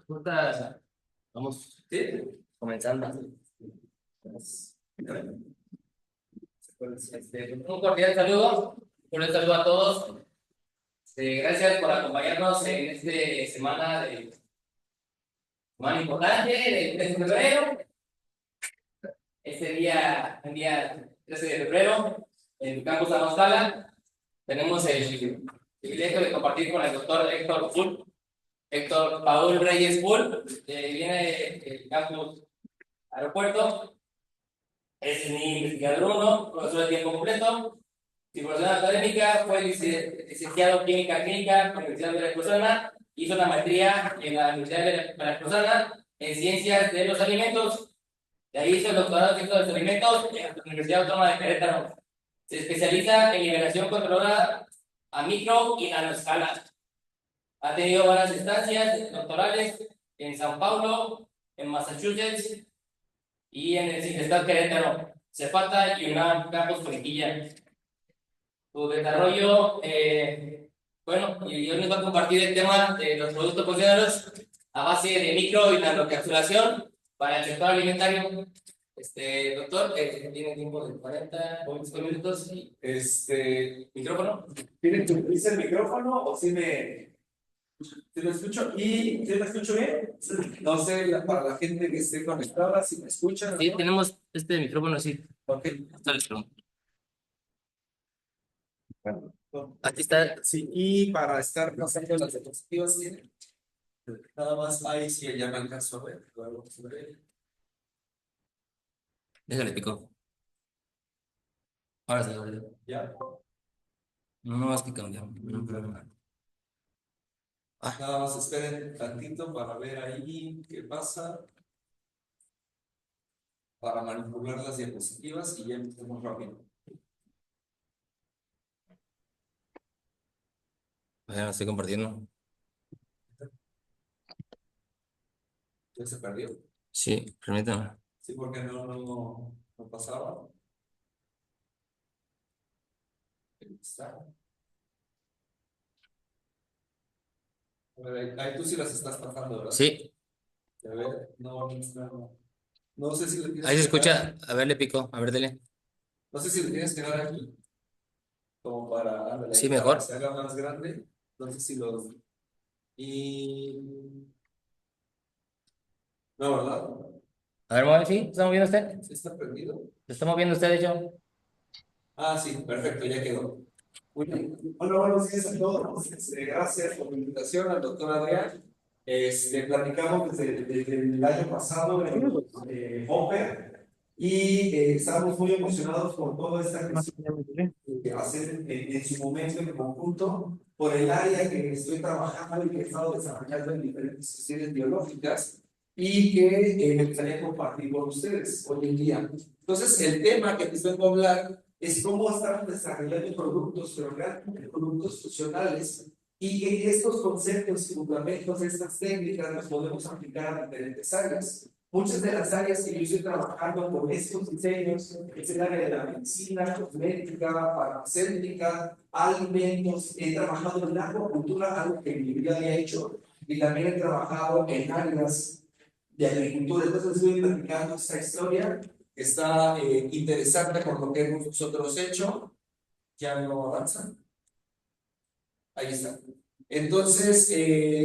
Puta, vamos, sí, comenzando. Un cordial saludo, a todos. Gracias por acompañarnos en esta semana importante del 3 de febrero. El día 13 de febrero, en el campus Amostala, tenemos el privilegio de compartir con el doctor Héctor Paul Reyes Bull, que viene del campus Aeropuerto. Es mi investigador 1, profesor de tiempo completo, titulación académica, fue licenciado en Química Clínica en la Universidad de Veracruzana, hizo una maestría en la Universidad de Veracruzana en Ciencias de los Alimentos, de ahí hizo el doctorado en Ciencias de los Alimentos en la Universidad Autónoma de Querétaro. Se especializa en liberación controlada a micro y nanoescala. Ha tenido varias estancias doctorales en Sao Paulo, en Massachusetts y en el Estado Querétaro, Cepata y UNAM Campus Conquilla. Su desarrollo, y hoy nos va a compartir el tema de los productos cocinados a base de micro y nanoencapsulación para el sector alimentario. Doctor, tiene tiempo de 40 o 25 minutos. Micrófono. ¿Dice el micrófono o si lo escucho? ¿Y si me escucho bien? No sé, para la gente que esté conectada, si me escuchan. Sí, tenemos este micrófono, sí. Ok. Bueno, Aquí está. sí, y para estar pasando las diapositivas, ¿tiene? Nada más ahí si ya me alcanzo a ver. Déjale pico. Ahora sí, ahora sí. Ya. No, es que cambiamos. No, problema. Nada más esperen tantito para ver ahí qué pasa. Para manipular las diapositivas y ya empezamos rápido. Ya estoy compartiendo. ¿Ya se perdió? Sí, permítame. Sí, porque no pasaba. Ahí está. A ver, ahí tú sí las estás pasando, ¿verdad? Sí. A ver, no sé si le tienes Ahí se que escucha. dar. A ver, le pico. A ver, dele. No sé si le tienes que dar aquí, como para, ándale, Sí, ahí, para que mejor. se haga más grande. No sé si lo. Y. No, ¿verdad? A ver, mueve, sí. ¿Se está moviendo usted? ¿Sí está perdido? ¿Se está moviendo usted, de hecho? Ah, sí, perfecto, ya quedó. Muy bien. Hola, buenos días a todos. Gracias por la invitación al doctor Adrián. Platicamos desde el año pasado en Hopper y estamos muy emocionados por toda esta cuestión que hacer en su momento en conjunto por el área que estoy trabajando y que he estado desarrollando en diferentes sesiones biológicas y que me gustaría compartir con ustedes hoy en día. Entonces, el tema que les vengo a hablar es cómo estamos desarrollando productos, pero realmente productos funcionales, y que estos conceptos y fundamentos, estas técnicas, las podemos aplicar a diferentes áreas. Muchas de las áreas que yo estoy trabajando con estos diseños es el área de la medicina, cosmética, farmacéutica, alimentos. He trabajado en la acuacultura, algo que en mi vida había hecho, y también he trabajado en áreas de agricultura. Entonces estoy platicando esta historia. Está interesante con lo que hemos nosotros hecho. Ya no avanza. Ahí está. Entonces,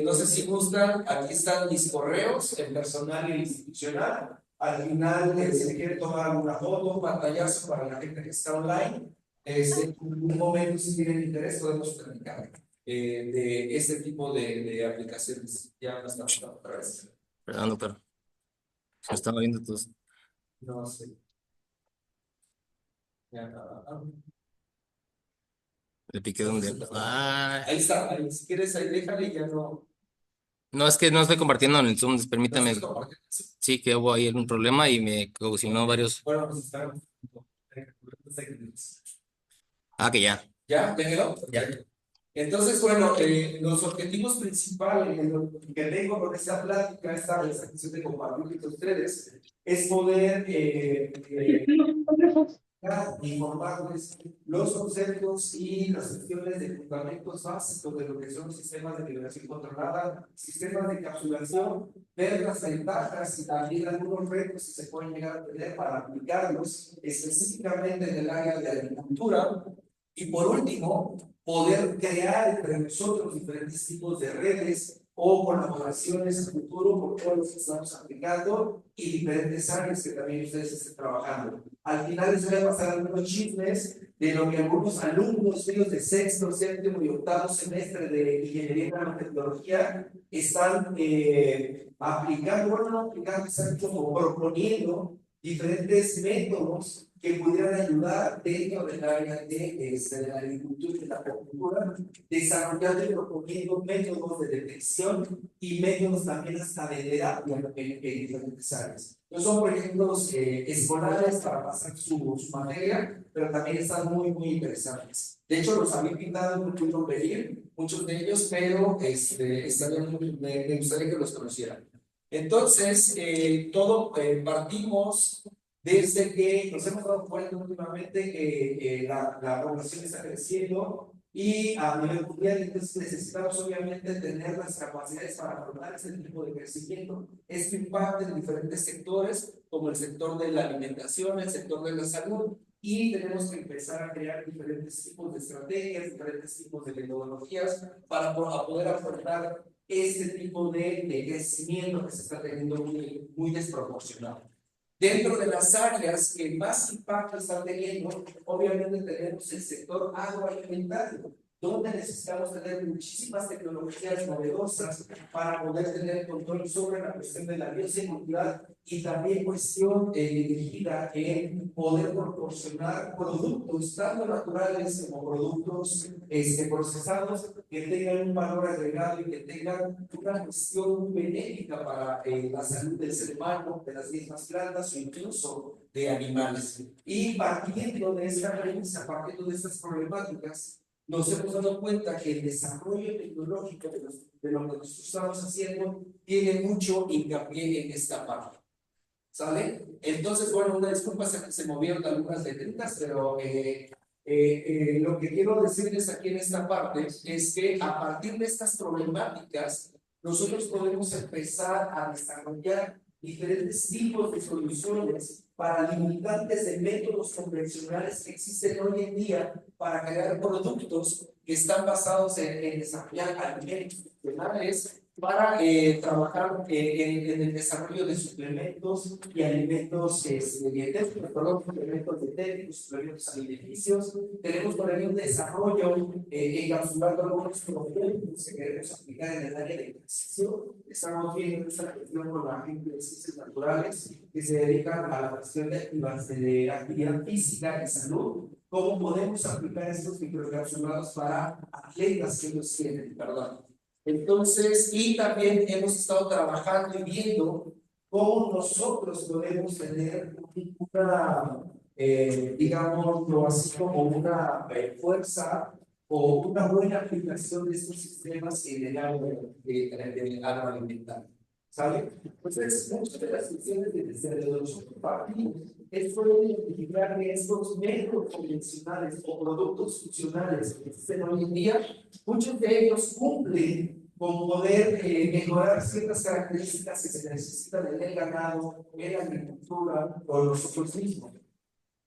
no sé si gustan, aquí están mis correos, el personal y el institucional. Al final, si quiere tomar una foto, un pantallazo para la gente que está online, en un momento, si tienen interés, podemos platicar de este tipo de aplicaciones. Ya no estamos otra vez. Perdón, doctor. Se está moviendo tus. No sé. Ya, Le piqué donde. Ah. ahí está, ahí, si quieres, ahí déjale y ya no. No, es que no estoy compartiendo en el Zoom. No Permítame. estás compartiendo. Sí, que hubo ahí algún problema y me ocasionó varios. Bueno, pues está. Ah, que ya. ¿Ya? ¿Ya quedó? Ya. Entonces, bueno, los objetivos principales que tengo con esta plática, esta sesión de compartir con ustedes, es poder informarles los conceptos y las cuestiones de fundamentos básicos de lo que son sistemas de liberación controlada, sistemas de encapsulación, ver las ventajas y también algunos retos que se pueden llegar a tener para aplicarlos específicamente en el área de agricultura. Y por último, poder crear entre nosotros diferentes tipos de redes o colaboraciones a futuro por todos los que estamos aplicando y diferentes áreas que también ustedes estén trabajando. Al final les voy a pasar algunos chismes de lo que algunos alumnos míos de sexto, séptimo y octavo semestre de ingeniería y nanotecnología están aplicando, bueno, no aplicando, están como proponiendo diferentes métodos que pudieran ayudar dentro del área de la agricultura y de la acuicultura, desarrollando y proponiendo métodos de detección y métodos también hasta de terapia en diferentes áreas. No son proyectos escolares para pasar su materia, pero también están muy interesantes. De hecho, los había pintado no pudieron venir, muchos de ellos, pero me gustaría que los conocieran. Entonces, partimos desde que nos hemos dado cuenta últimamente que la población está creciendo y a nivel mundial, entonces necesitamos obviamente tener las capacidades para afrontar este tipo de crecimiento. Esto impacta en diferentes sectores, como el sector de la alimentación, el sector de la salud, y tenemos que empezar a crear diferentes tipos de estrategias, diferentes tipos de metodologías para poder afrontar este tipo de crecimiento que se está teniendo muy desproporcionado. Dentro de las áreas que más impacto están teniendo, obviamente tenemos el sector agroalimentario, donde necesitamos tener muchísimas tecnologías novedosas para poder tener control sobre la cuestión de la bioseguridad y también cuestión dirigida en poder proporcionar productos tanto naturales como productos procesados que tengan un valor agregado y que tengan una cuestión benéfica para la salud del ser humano, de las mismas plantas o incluso de animales. Y partiendo de esta premisa, partiendo de estas problemáticas, nos hemos dado cuenta que el desarrollo tecnológico de lo que nosotros estamos haciendo tiene mucho hincapié en esta parte. ¿Sale? Entonces, bueno, una disculpa, se movieron algunas letritas, pero lo que quiero decirles aquí en esta parte es que a partir de estas problemáticas, nosotros podemos empezar a desarrollar diferentes tipos de soluciones para limitantes de métodos convencionales que existen hoy en día para crear productos que están basados en desarrollar alimentos funcionales para trabajar en el desarrollo de suplementos y alimentos dietéticos, perdón, suplementos dietéticos, suplementos alimenticios. Tenemos por ahí un desarrollo encapsulando algunos productos que queremos aplicar en el área de ejercicio. Estamos viendo esta cuestión con la gente de ciencias naturales que se dedican a la cuestión de actividad física y salud. ¿Cómo podemos aplicar estos microencapsulados para atletas que ellos tienen? Perdón. Entonces, y también hemos estado trabajando y viendo cómo nosotros podemos tener una, digámoslo así, como una fuerza o una buena aplicación de estos sistemas en el área de agroalimentario. ¿Sabe? Entonces, muchas de las funciones desde los nosotros partimos es poder identificar que estos métodos convencionales o productos funcionales que existen hoy en día, muchos de ellos cumplen con poder mejorar ciertas características que se necesitan en el ganado, en la agricultura o nosotros mismos.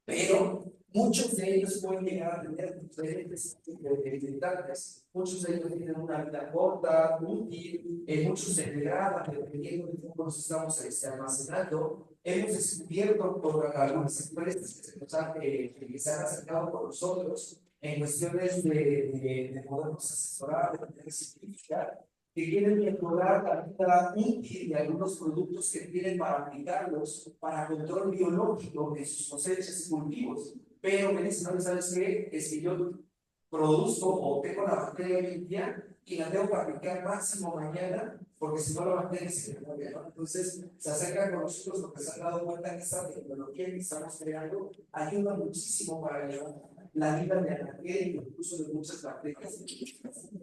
Pero muchos de ellos pueden llegar a tener diferentes limitantes. Muchos de ellos tienen una vida corta, útil, muchos se degradan dependiendo de cómo los estamos almacenando. Hemos descubierto por algunas empresas que se han acercado con nosotros en cuestiones de podernos asesorar, de manera científica, que quieren mejorar la vida útil de algunos productos que tienen para aplicarlos para control biológico de sus cosechas y cultivos. Pero me dicen, no, ¿sabes qué? Es que yo produzco o tengo la bacteria hoy en día y la tengo que aplicar máximo mañana, porque si no la bacteria se mueve, ¿no? Entonces se acercan con nosotros porque se han dado cuenta que esta tecnología que estamos creando ayuda muchísimo para llevar la vida de la bacteria y incluso de muchas bacterias.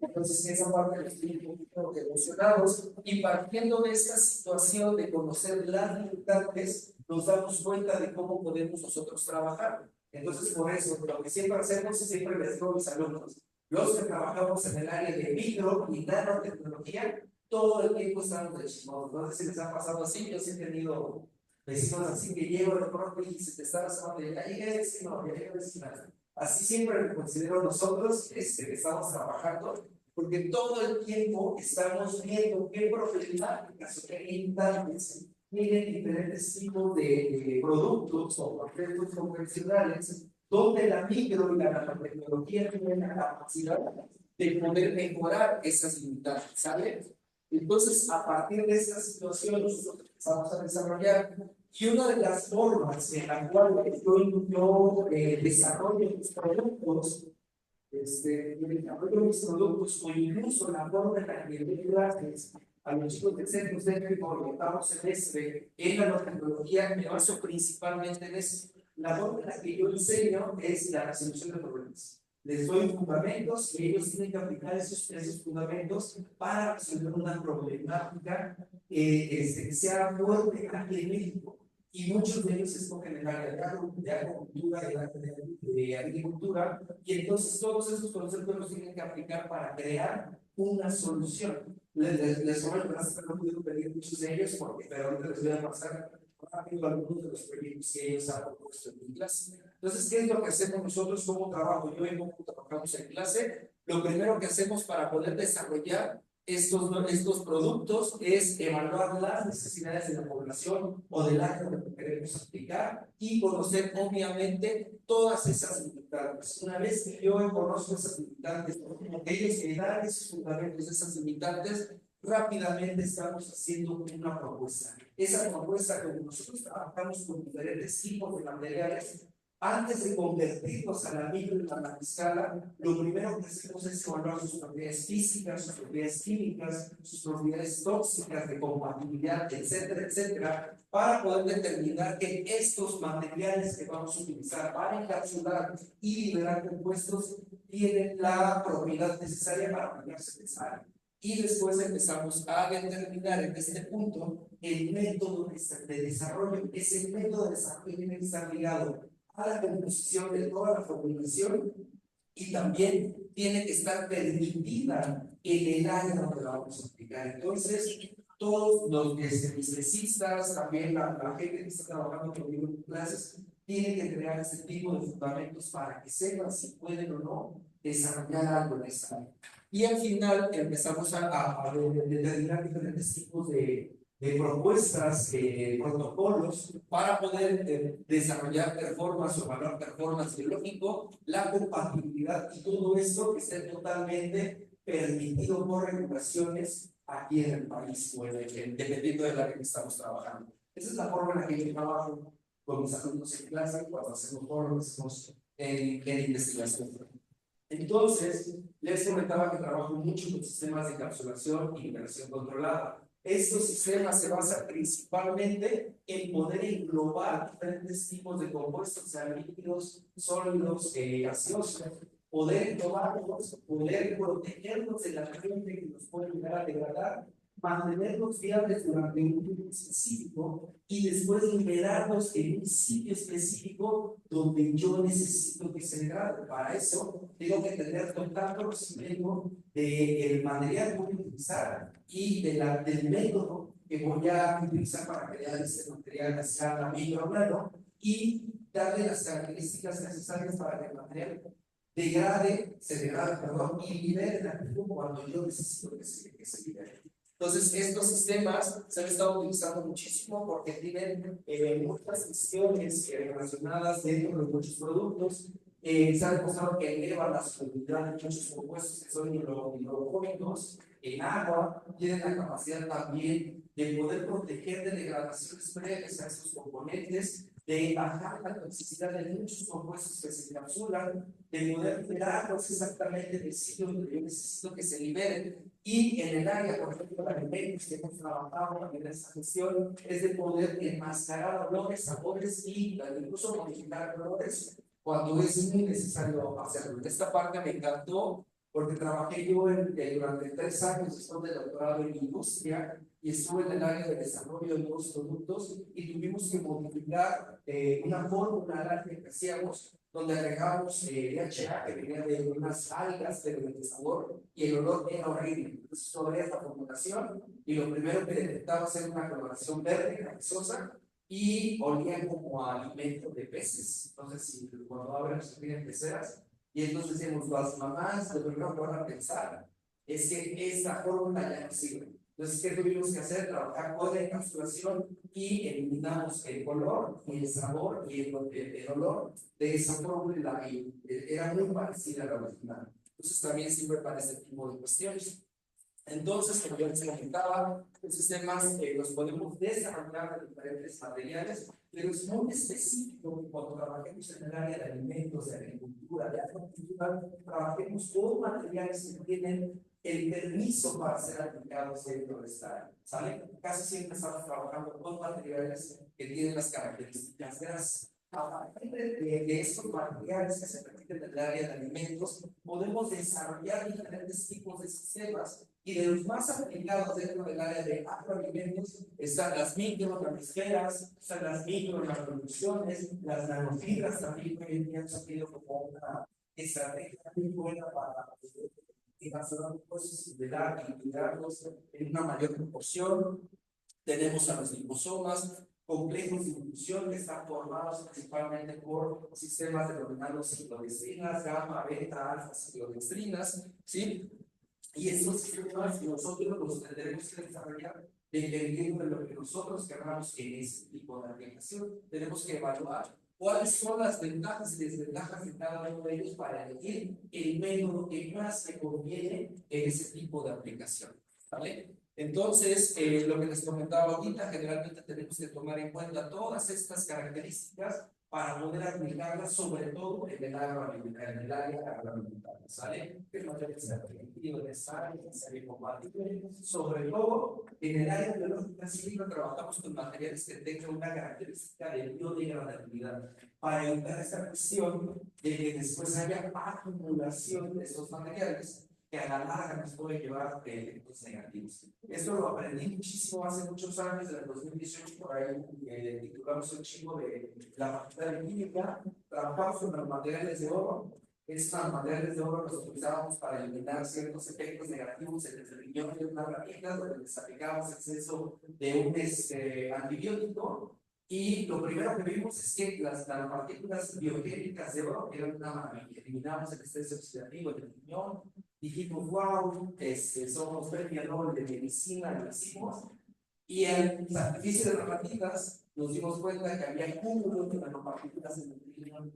Entonces, esa parte nos tiene un poquito emocionados y partiendo de esta situación de conocer las limitantes, nos damos cuenta de cómo podemos nosotros trabajar. Entonces, por eso, lo que siempre hacemos es siempre les digo a mis alumnos, los que trabajamos en el área de micro y nanotecnología, todo el tiempo estamos de chismosos. No sé si les ha pasado así, yo sí he tenido vecinos así que llego de pronto y se te está pasando de ya llegué, no, ya llegué, así siempre lo considero nosotros que estamos trabajando, porque todo el tiempo estamos viendo qué problemáticas o qué limitantes tienen diferentes tipos de productos o proyectos convencionales, donde la micro y la nanotecnología tienen la capacidad de poder mejorar esas limitantes, ¿sabes? Entonces, a partir de esta situación, nosotros empezamos a desarrollar, y una de las formas en la cual yo desarrollo mis productos, desarrollo mis productos, o incluso la forma en la que doy clases a los chicos del centro técnico orientado semestre en la nanotecnología, me baso principalmente en eso. La forma en la que yo enseño es la resolución de problemas. Les doy fundamentos y ellos tienen que aplicar esos fundamentos para resolver una problemática que sea fuerte aquí en México. Y muchos de ellos escogen el área de agricultura, el área de agricultura, y entonces todos esos conceptos los tienen que aplicar para crear una solución. Les comento, no puedo pedir muchos de ellos, pero ahorita les voy a pasar rápido algunos de los proyectos que ellos han propuesto en mi clase. Entonces, ¿qué es lo que hacemos nosotros como trabajo? Yo y cómo trabajamos en clase. Lo primero que hacemos para poder desarrollar estos productos es evaluar las necesidades de la población o del área que queremos aplicar y conocer obviamente todas esas limitantes. Una vez que yo conozco esas limitantes, ellos me dan esos fundamentos de esas limitantes, rápidamente estamos haciendo una propuesta. Esa propuesta, como nosotros trabajamos con diferentes tipos de materiales, antes de convertirlos a la micro y a la escala, lo primero que hacemos es evaluar sus propiedades físicas, sus propiedades químicas, sus propiedades tóxicas, de compatibilidad, etcétera, etcétera, para poder determinar que estos materiales que vamos a utilizar para encapsular y liberar compuestos tienen la propiedad necesaria para aplicarse en esa área. Y después empezamos a determinar en este punto el método de desarrollo. Ese método de desarrollo tiene que estar ligado a la composición de toda la formulación y también tiene que estar permitida en el área donde la vamos a aplicar. Entonces, todos los especialistas, también la gente que está trabajando conmigo en clases, tienen que crear este tipo de fundamentos para que sepan si pueden o no desarrollar algo en esa área. Y al final empezamos a determinar diferentes tipos de propuestas, protocolos para poder desarrollar performance o evaluar performance biológico, la compatibilidad y todo esto que esté totalmente permitido por regulaciones aquí en el país o dependiendo del área que estamos trabajando. Esa es la forma en la que yo trabajo con mis alumnos en clase cuando hacemos formas en investigación. Entonces, les comentaba que trabajo mucho con sistemas de encapsulación y liberación controlada. Estos sistemas se basan principalmente en poder englobar diferentes tipos de compuestos, sean líquidos, sólidos, gaseosos, poder englobarlos, poder protegerlos de la gente que nos puede llegar a degradar, mantenerlos viables durante un tiempo específico y después liberarlos en un sitio específico donde yo necesito que se degrade. Para eso tengo que tener total conocimiento del material que voy a utilizar y del método que voy a utilizar para crear este material a escala micro y darle las características necesarias para que el material se degrade, perdón, y libere el activo cuando yo necesito que se libere. Entonces, estos sistemas se han estado utilizando muchísimo porque tienen muchas cuestiones relacionadas dentro de muchos productos. Se ha demostrado que elevan la solubilidad de muchos compuestos que son hidrofóbicos en agua, tienen la capacidad también de poder proteger de degradaciones previas a estos componentes, de bajar la toxicidad de muchos compuestos que se encapsulan, de poder liberarlos exactamente del sitio donde yo necesito que se liberen. Y en el área, por ejemplo, de alimentos que hemos trabajado en esta gestión, es de poder enmascarar olores, sabores y incluso modificar colores cuando es muy necesario hacerlo. Esta parte me encantó porque trabajé yo durante 3 años después del doctorado en industria y estuve en el área de desarrollo de nuevos productos y tuvimos que modificar una fórmula que hacíamos donde agregamos DHA que venía de unas algas de sabor y el olor era horrible. Entonces tú abrías la formulación y lo primero que detectabas era una coloración verde, grasosa, y olía como a alimento de peces. Entonces, si cuando abren se tienen peceras, y entonces decimos, las mamás, lo primero que van a pensar es que esta fórmula ya no sirve. Entonces, ¿qué tuvimos que hacer? Trabajar con la encapsulación y eliminamos el color y el sabor y el olor de esa fórmula y era muy parecida a la original. Entonces, también sirve para ese tipo de cuestiones. Entonces, como yo les comentaba, los sistemas los podemos desarrollar de diferentes materiales, pero es muy específico que cuando trabajemos en el área de alimentos, de agricultura, de agricultura, trabajemos con materiales que tienen el permiso para ser aplicados dentro de esta área, ¿sale? Casi siempre estamos trabajando con materiales que tienen las características grasas. A partir de estos materiales que se permiten en el área de alimentos, podemos desarrollar diferentes tipos de sistemas y de los más aplicados dentro del área de agroalimentos están las microtransferas, están las microreproducciones, las nanofibras también hoy en día han salido como una estrategia muy buena para hacer cosas de dar y cuidarlos en una mayor proporción. Tenemos a los liposomas, complejos de difusión que están formados principalmente por sistemas denominados ciclodestrinas, gamma, beta, alfa, ciclodestrinas, ¿sí? Y estos sistemas nosotros los tendremos que desarrollar dependiendo de lo que nosotros queramos en ese tipo de aplicación. Tenemos que evaluar cuáles son las ventajas y desventajas de cada uno de ellos para elegir el método que más se conviene en ese tipo de aplicación. ¿Vale? Entonces, lo que les comentaba ahorita, generalmente tenemos que tomar en cuenta todas estas características para poder aplicarlas, sobre todo en el área agroalimentaria, ¿sale? Que no debe ser permitido, necesario, ser incompatible. Sobre todo, en el área biológica siempre trabajamos con materiales que tengan una característica de biodegradabilidad para evitar esta cuestión de que después haya acumulación de esos materiales que a la larga nos puede llevar a efectos negativos. Esto lo aprendí muchísimo hace muchos años, en el 2018, por ahí titulamos un chico de la facultad de química, trabajamos con los materiales de oro. Estos materiales de oro los utilizábamos para eliminar ciertos efectos negativos en el riñón de una ratita, donde les aplicábamos exceso de un antibiótico. Y lo primero que vimos es que las nanopartículas biogénicas de oro eran una maravilla. Eliminamos el estrés oxidativo del riñón. Dijimos, wow, somos premio Nobel de medicina, lo hicimos. Y al sacrificio de las ratitas, nos dimos cuenta que había cúmulos de nanopartículas en el riñón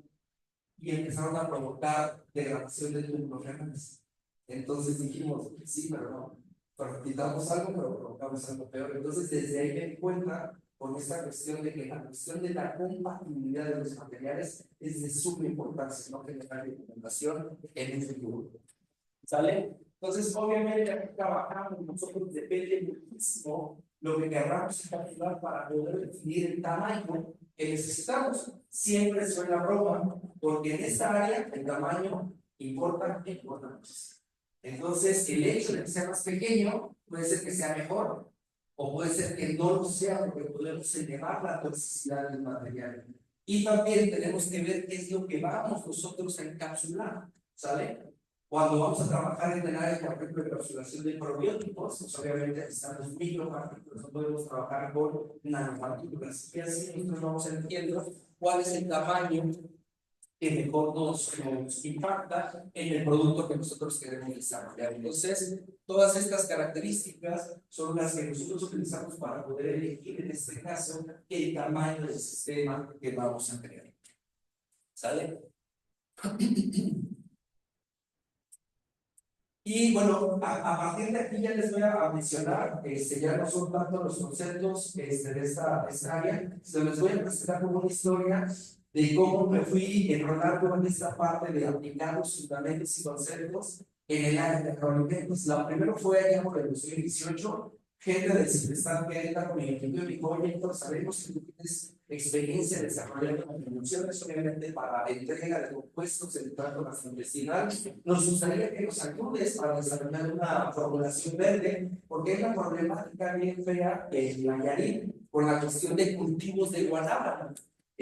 y empezaron a provocar degradación de túbulos renales. Entonces dijimos, sí, pero no, pero quitamos algo, pero provocamos algo peor. Entonces, desde ahí me di cuenta con esta cuestión de que la cuestión de la compatibilidad de los materiales es de suma importancia, no generar recomendación en el futuro. ¿Sale? Entonces, obviamente, aquí trabajamos nosotros, depende muchísimo lo que queramos calcular para poder definir el tamaño que necesitamos. Siempre suena broma, porque en esta área el tamaño importa muchísimo. Entonces, el hecho de que sea más pequeño puede ser que sea mejor, o puede ser que no lo sea, porque podemos elevar la toxicidad del material. Y también tenemos que ver qué es lo que vamos nosotros a encapsular, ¿sale? Cuando vamos a trabajar en el área, por ejemplo, de encapsulación de probióticos, pues obviamente están los micropartículas, no podemos trabajar con nanopartículas. Y así nosotros vamos entendiendo cuál es el tamaño que mejor nos impacta en el producto que nosotros queremos desarrollar. Entonces, todas estas características son las que nosotros utilizamos para poder elegir, en este caso, el tamaño del sistema que vamos a crear. ¿Sale? Y bueno, a partir de aquí ya les voy a mencionar, ya no son tanto los conceptos de esta área, sino les voy a presentar como una historia de cómo me fui enrolando en esta parte de aplicar los fundamentos y conceptos en el área de agroalimentos. La primera fue allá por el 2018, gente del Ciprestar que entra con el equipo y dijo, oye, Héctor, sabemos que tú tienes experiencia desarrollando contribuciones, obviamente para entrega de compuestos en trato gastrointestinal. Nos gustaría que nos ayudes para desarrollar una formulación verde, porque hay una problemática bien fea en Nayarit con la cuestión de cultivos de guanábana.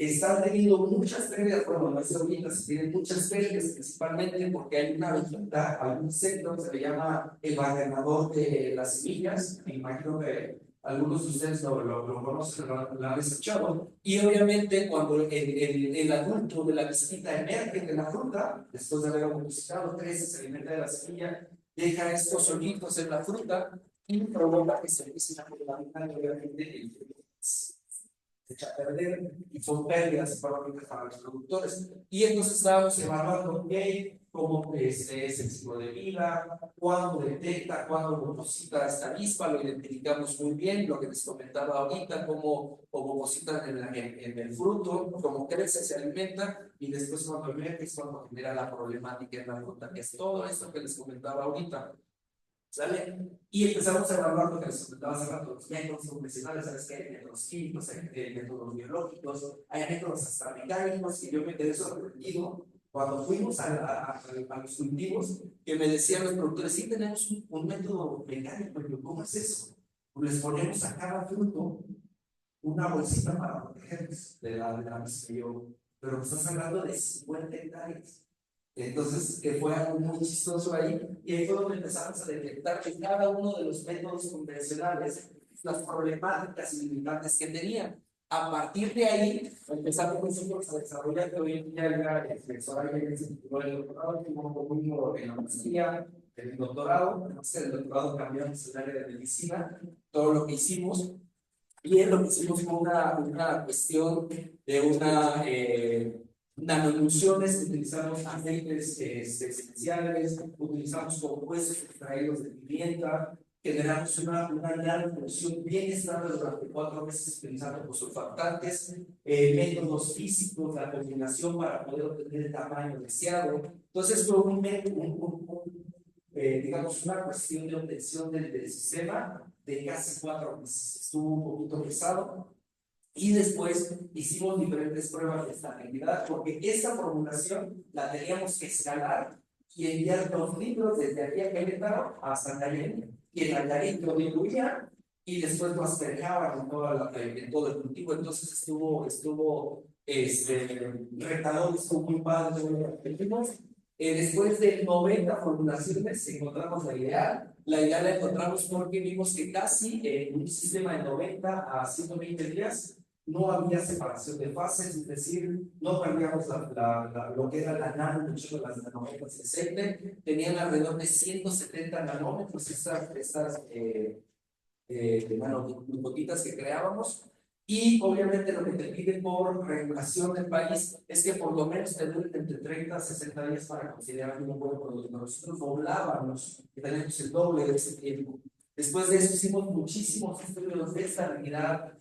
están teniendo muchas pérdidas, bueno, no es ahorita, se tienen muchas pérdidas, principalmente porque hay una vegeta, hay un insecto que se le llama el barrenador de las semillas, me imagino que algunos de ustedes lo conocen, lo han escuchado, y obviamente cuando el adulto de la visita emerge de la fruta, después de haber ovopositado, crece, se alimenta de la semilla, deja estos solitos en la fruta y provoca que se empiecen a contaminar, obviamente, el se echa a perder y son pérdidas para los productores. Y entonces estábamos evaluando cómo es el ciclo de vida, cuándo detecta, cuándo ovoposita esta avispa, lo identificamos muy bien, lo que les comentaba ahorita, cómo ovopositan en el fruto, cómo crece, se alimenta, y después cuando emerge es cuando genera la problemática en la fruta, que es todo esto que les comentaba ahorita. ¿Sale? Y empezamos a evaluar lo que les comentaba hace rato, los métodos convencionales, ¿sabes qué? Hay métodos químicos, hay métodos biológicos, hay métodos hasta mecánicos, y yo me quedé sorprendido cuando fuimos a los cultivos, que me decían los productores, sí tenemos un método mecánico, pero ¿cómo es eso? Pues les ponemos a cada fruto una bolsita para protegerlos de la yo, pero me estás hablando de 50 hectáreas. Entonces, que fue algo muy chistoso ahí, y ahí fue donde empezamos a detectar que cada uno de los métodos convencionales, las problemáticas y limitantes que tenían. A partir de ahí, empezamos nosotros a desarrollar, que hoy en día ya el profesor Ariel se tituló el doctorado, tuvo conmigo en la maestría, el doctorado, además que el doctorado cambiamos el área de medicina, todo lo que hicimos, y lo que hicimos fue una cuestión de nanoemulsiones, utilizamos aceites esenciales, utilizamos compuestos extraídos de pimienta, generamos una nanoemulsión bien estable durante 4 meses utilizando surfactantes, métodos físicos, la combinación para poder obtener el tamaño deseado. Entonces fue digamos, una cuestión de obtención del sistema de casi 4 meses. Estuvo un poquito pesado. Y después hicimos diferentes pruebas de estabilidad, porque esta formulación la teníamos que escalar y enviar 2 libros desde aquí a Querétaro hasta Nayarit, y en Nayarit lo diluía y después lo asperjaban en todo el cultivo. Entonces estuvo retador, estuvo muy padre todo lo que hicimos. Después de 90 formulaciones encontramos la ideal. La ideal la encontramos porque vimos que casi en un sistema de 90 a 120 días no había separación de fases, es decir, no perdíamos lo que era la nanómetros, las nanómetros de aceite, tenían alrededor de 170 nanómetros estas nanogotitas que creábamos. Y obviamente lo que te piden por regulación del país es que por lo menos te duren entre 30 a 60 días para considerar un buen producto. Nosotros doblábamos, que tenemos el doble de ese tiempo. Después de eso hicimos muchísimos estudios de estabilidad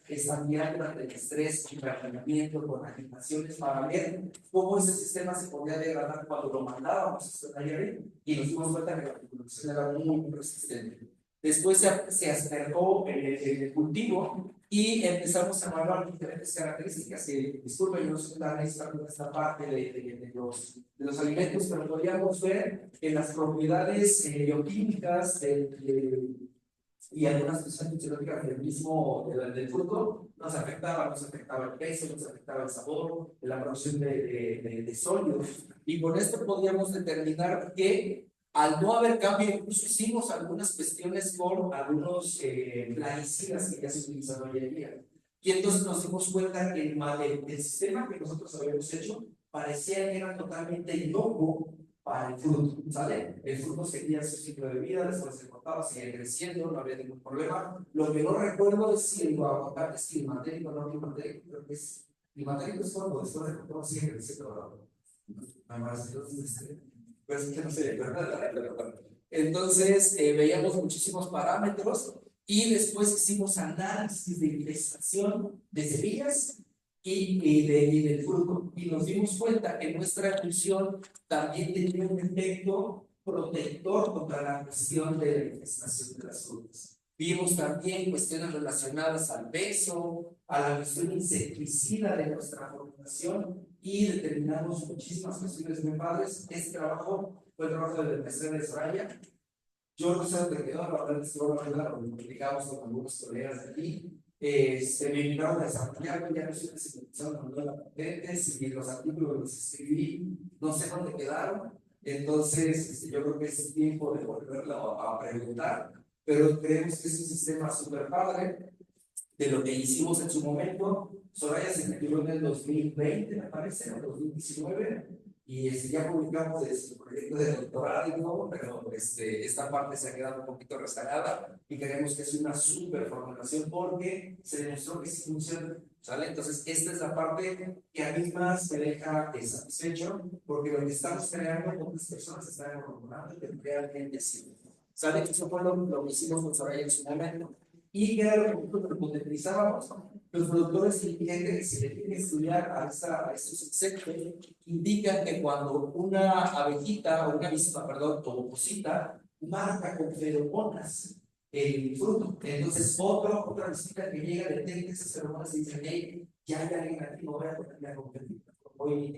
durante el estrés, hiperrelamiento, con agitaciones, para ver cómo ese sistema se podía degradar cuando lo mandábamos a Nayarit, y nos dimos cuenta que la producción era muy resistente. Después se acercó el cultivo y empezamos a evaluar diferentes características. Disculpen, yo no soy tan experto en esta parte de los alimentos, pero podríamos ver que las propiedades bioquímicas y algunas cuestiones fisiológicas del fruto nos afectaba el peso, nos afectaba el sabor, la producción de sólidos. Y con esto podíamos determinar que al no haber cambio, incluso hicimos algunas cuestiones con algunos plaguicidas que ya se utilizan hoy en día. Y entonces nos dimos cuenta que el sistema que nosotros habíamos hecho parecía que era totalmente inocuo para el fruto, ¿sale? El fruto seguía su ciclo de vida, después se cortaba, seguía creciendo, no había ningún problema. Lo que no recuerdo es si el aguacate es climatérico o no climatérico, creo que es climatérico, es cuando después de cortar sigue creciendo. Pues que no sé, entonces veíamos muchísimos parámetros y después hicimos análisis de infestación de semillas y del fruto, y nos dimos cuenta que nuestra emulsión también tenía un efecto protector contra la cuestión de la infestación de las frutas. Vimos también cuestiones relacionadas al peso, a la cuestión insecticida de nuestra formulación, y determinamos muchísimas cuestiones muy padres. Este trabajo fue el trabajo de la maestría de Soraya. Yo no sé dónde quedó, la verdad es que lo platicamos con algunos colegas de aquí. se me invitaron a desarrollarlo, ya no estoy especializado en las patentes y los artículos los escribí, no sé dónde quedaron, entonces yo creo que es tiempo de volverlo a preguntar, pero creemos que es un sistema súper padre de lo que hicimos en su momento. Soraya se metió en el 2020, me parece, en el 2019, y ya publicamos su proyecto de doctorado y todo, pero esta parte se ha quedado un poquito rezagada y creemos que es una súper formulación porque se demostró que sí funciona, ¿sale? Entonces, esta es la parte que a mí más me deja satisfecho, porque lo que estamos creando, otras personas están formulando que realmente sí. ¿Sale? Eso fue lo que hicimos con Soraya en su momento. Y que era lo que nosotros utilizábamos. Los productores inteligentes que se le tiene que estudiar a estos insectos indican que cuando una abejita o una avispa, perdón, o cosita marca con feromonas el fruto, entonces otra visita que llega detecta esas feromonas y dice, hey, ya hay alguien aquí, no voy a ponerme a competir. Hoy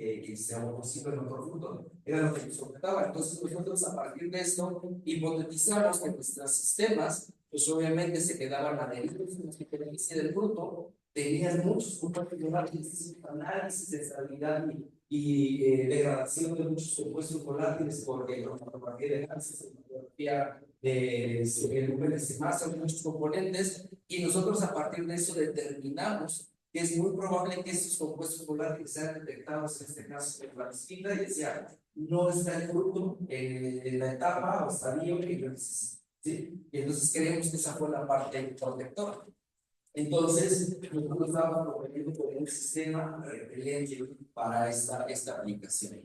o posible el mejor fruto, era lo que nos comentaba. Entonces nosotros a partir de esto hipotetizamos que nuestros sistemas pues obviamente se quedaban adheridos en la superficie del fruto, tenían muchos compuestos volátiles, análisis de estabilidad y degradación de muchos compuestos volátiles porque la cromatografía de gases, la cromatografía de números de masa, muchos componentes, y nosotros a partir de eso determinamos que es muy probable que estos compuestos volátiles sean detectados, en este caso en la visita, y decía, no está el fruto en la etapa o estadio que yo necesito. ¿Sí? Y entonces creemos que esa fue la parte protectora. Entonces, nosotros estábamos proponiendo poner un sistema repelente para esta aplicación.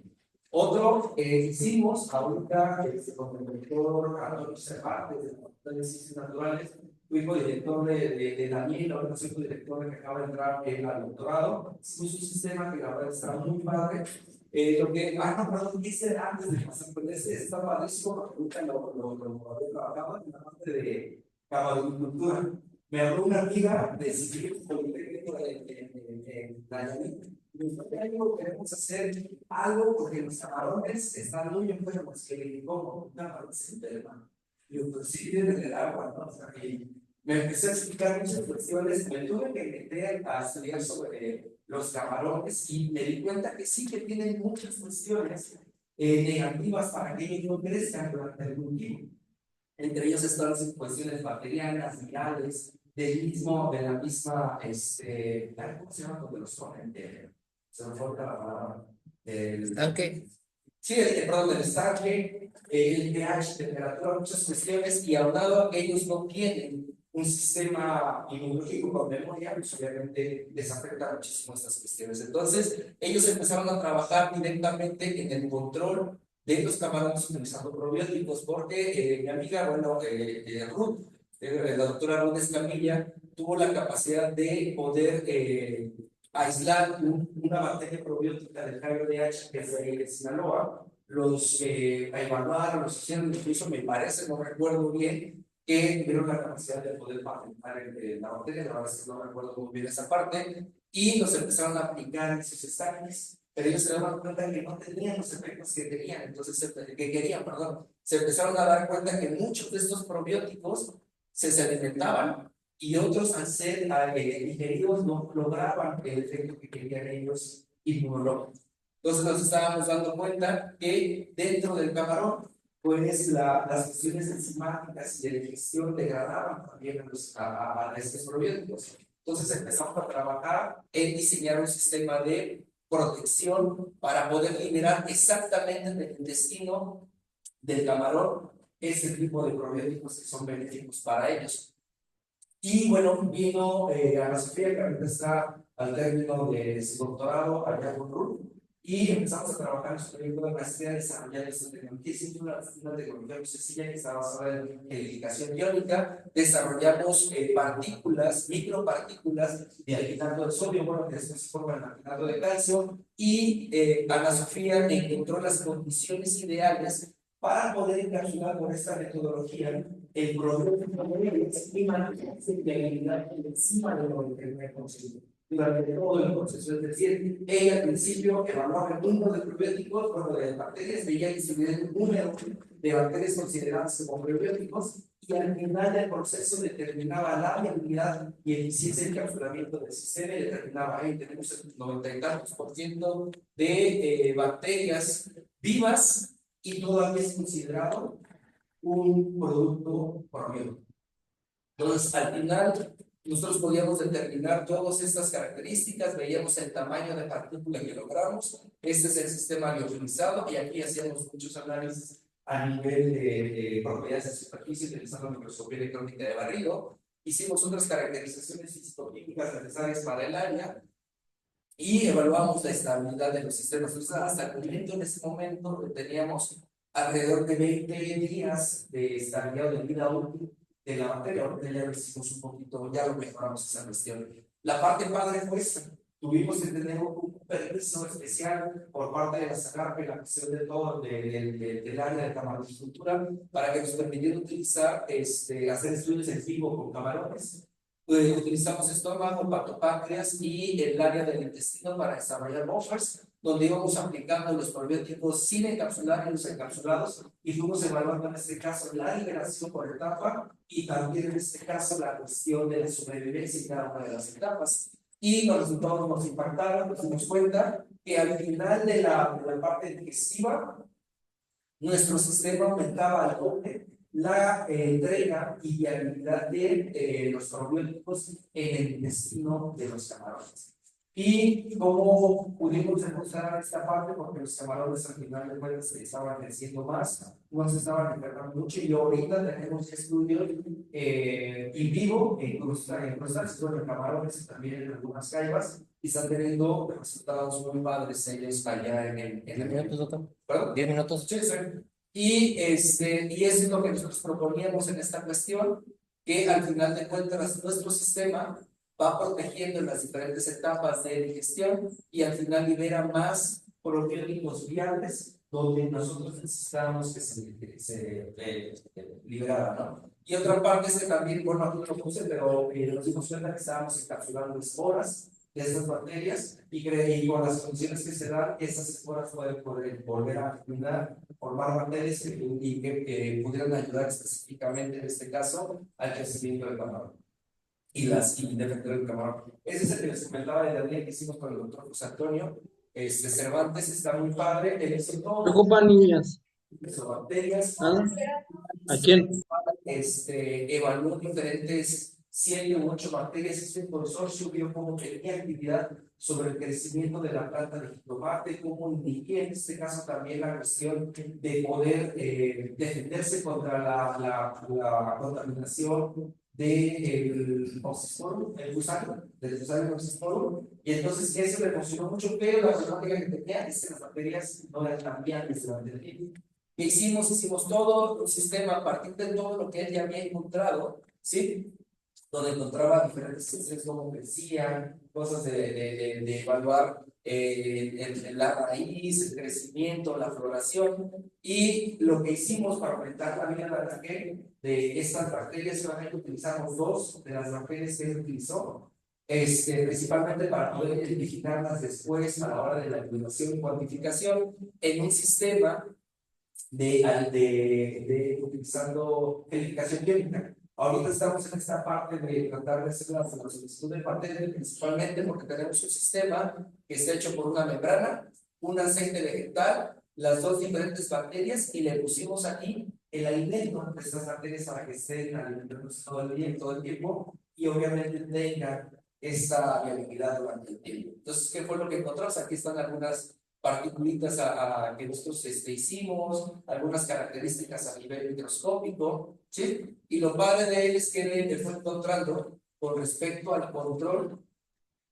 Otro que hicimos ahorita, con el doctor Antonio Cervantes, de la Facultad de Ciencias Naturales, fui co-director de Daniel, ahora soy co-director que acaba de entrar al doctorado. Hicimos un sistema que la verdad está muy padre. Lo que, perdón, hice antes de pasar por está padrísimo, porque nunca lo había trabajado en la parte de cabalicultura. Me habló una amiga de Civil Politécnico de Nayarit. Y me dijo, algo queremos hacer algo porque los camarones están muy enfermos, que le como un camarón se enferma. Y yo, pues sí, viene del agua, ¿no? O sea, y me empecé a explicar muchas cuestiones, me tuve que meter a estudiar sobre los camarones y me di cuenta que sí que tienen muchas cuestiones negativas para que ellos no crezcan durante el cultivo. Entre ellos están las cuestiones bacterianas, virales, de la misma, ¿cómo se llama cuando los ponen? Se me falta la palabra. Estanque. Sí, perdón, del estanque, el pH, temperatura, muchas cuestiones, y aunado ellos no tienen un sistema inmunológico con memoria, pues obviamente les afecta muchísimo estas cuestiones. Entonces, ellos empezaron a trabajar directamente en el control de los camarones utilizando probióticos, porque mi amiga, bueno, Ruth, la doctora Ruth Escamilla, tuvo la capacidad de poder aislar una bacteria probiótica del Jairo DH que es de Sinaloa, evaluaron, los hicieron, incluso me parece, no recuerdo bien, que tuvieron la capacidad de poder patentar la bacteria, la verdad es que no recuerdo muy bien esa parte, y los empezaron a aplicar en sus estanques, pero ellos se daban cuenta que no tenían los efectos que querían, entonces, que querían, perdón, se empezaron a dar cuenta que muchos de estos probióticos se sedimentaban y otros al ser digeridos no lograban el efecto que querían ellos inmunológico. Entonces nos estábamos dando cuenta que dentro del camarón, pues las cuestiones enzimáticas y de digestión degradaban también a estos probióticos. Entonces empezamos a trabajar en diseñar un sistema de protección para poder liberar exactamente en el intestino del camarón ese tipo de probióticos que son benéficos para ellos. Y bueno, vino Ana Sofía, que ahorita está al término de su doctorado allá con Ruth, y empezamos a trabajar en su proyecto de maestría desarrollando esta tecnología. Es una tecnología muy sencilla que está basada en gelificación iónica. Desarrollamos partículas, micropartículas de alquinato de sodio, bueno, que después se forman en alquinato de calcio, y Ana Sofía encontró las condiciones ideales para poder encapsular con esta metodología el probiótico y mantenerse de habilidad encima de lo que me conseguido durante todo el proceso. Es decir, ella al principio evaluaba el número de probióticos, bueno, de bacterias, veía distribuir el número de bacterias consideradas como probióticos y al final del proceso determinaba la viabilidad y eficiencia del encapsulamiento del sistema y determinaba, ahí tenemos el 90 y tantos por ciento de bacterias vivas y todavía es considerado un producto probiótico. Entonces, al final, nosotros podíamos determinar todas estas características, veíamos el tamaño de partícula que logramos, este es el sistema liofilizado y aquí hacíamos muchos análisis a nivel de propiedades de superficie utilizando microscopía electrónica de barrido. Hicimos otras caracterizaciones histoquímicas necesarias para el área y evaluamos la estabilidad de los sistemas. Entonces, hasta el momento, en ese momento, teníamos alrededor de 20 días de estabilidad de vida útil de la materia. Ahorita ya lo hicimos un poquito, ya lo mejoramos esa cuestión. La parte padre fue esta. Tuvimos que tener un permiso especial por parte de la SACARP en la cuestión de todo del área de camarocultura para que nos permitiera utilizar, hacer estudios en vivo con camarones. Utilizamos estómago, patopáncreas y el área del intestino para desarrollar buffers, donde íbamos aplicando los probióticos sin encapsular y los encapsulados, y fuimos evaluando en este caso la liberación por etapa y también en este caso la cuestión de la sobrevivencia en cada una de las etapas. Y los resultados nos impactaron, nos dimos cuenta que al final de la parte digestiva, nuestro sistema aumentaba al doble la entrega y viabilidad de los probióticos en el intestino de los camarones. Y cómo pudimos demostrar esta parte, porque los camarones al final de cuentas estaban creciendo más, no se estaban enfermando mucho, y ahorita tenemos estudios in vivo en crustáceos, en camarones y también en algunas caibas, y están teniendo resultados muy padres ellos allá en el... 10 minutos, doctor. ¿Perdón? 10 minutos. Sí, sí. Y eso es lo que nosotros proponíamos en esta cuestión, que al final de cuentas nuestro sistema va protegiendo en las diferentes etapas de digestión y al final libera más probióticos viables donde nosotros necesitamos que se liberara, ¿no? Y otra parte es que también, bueno, aquí lo puse, pero nos dimos cuenta que estábamos encapsulando esporas de estas bacterias y con las condiciones que se dan, esas esporas pueden volver a formar bacterias y que pudieran ayudar específicamente en este caso al crecimiento del camarón y defender el camarón. Ese es el que les comentaba de la línea que hicimos con el doctor José Antonio. Cervantes está muy padre, él hizo todo. Ocupan niñas. Bacterias. ¿Ah? ¿A quién? Evaluó diferentes 7 u 8 bacterias. Este consorcio vio cómo tenía actividad sobre el crecimiento de la planta de jitomate, cómo indicó en este caso también la cuestión de poder defenderse contra la contaminación del oxisporum, del gusano oxisporum, y entonces eso le funcionó mucho, pero la problemática que tenía es que las bacterias no eran tan viables durante el tiempo. ¿Qué hicimos? Hicimos todo un sistema a partir de todo lo que él ya había encontrado, ¿sí? Donde encontraba diferentes cuestiones como crecían, cosas de evaluar la raíz, el crecimiento, la floración, y lo que hicimos para aumentar la vida de ataque de estas bacterias, solamente utilizamos 2 de las bacterias que él utilizó, principalmente para poder identificarlas después a la hora de la eliminación y cuantificación en un sistema utilizando gelificación química. Ahorita estamos en esta parte de tratar de hacer la solicitud de patente, principalmente porque tenemos un sistema que está hecho por una membrana, un aceite vegetal, las 2 diferentes bacterias, y le pusimos aquí el alimento de estas bacterias para que estén alimentándose todo el día, todo el tiempo, y obviamente tengan esta viabilidad durante el tiempo. Entonces, ¿qué fue lo que encontramos? Aquí están algunas particulitas que nosotros hicimos, algunas características a nivel microscópico, ¿sí? Y lo padre de él es que él fue encontrando con respecto al control,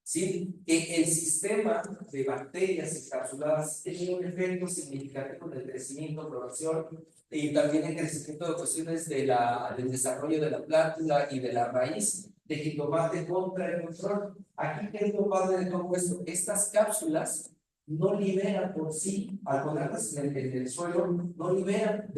¿sí? Que el sistema de bacterias encapsuladas tiene un efecto significativo en el crecimiento, floración y también en el crecimiento de cuestiones del desarrollo de la planta y de la raíz de jitomate contra el control. Aquí, ¿qué es lo padre de todo esto? Estas cápsulas no liberan por sí, al ponerlas en el suelo, no liberan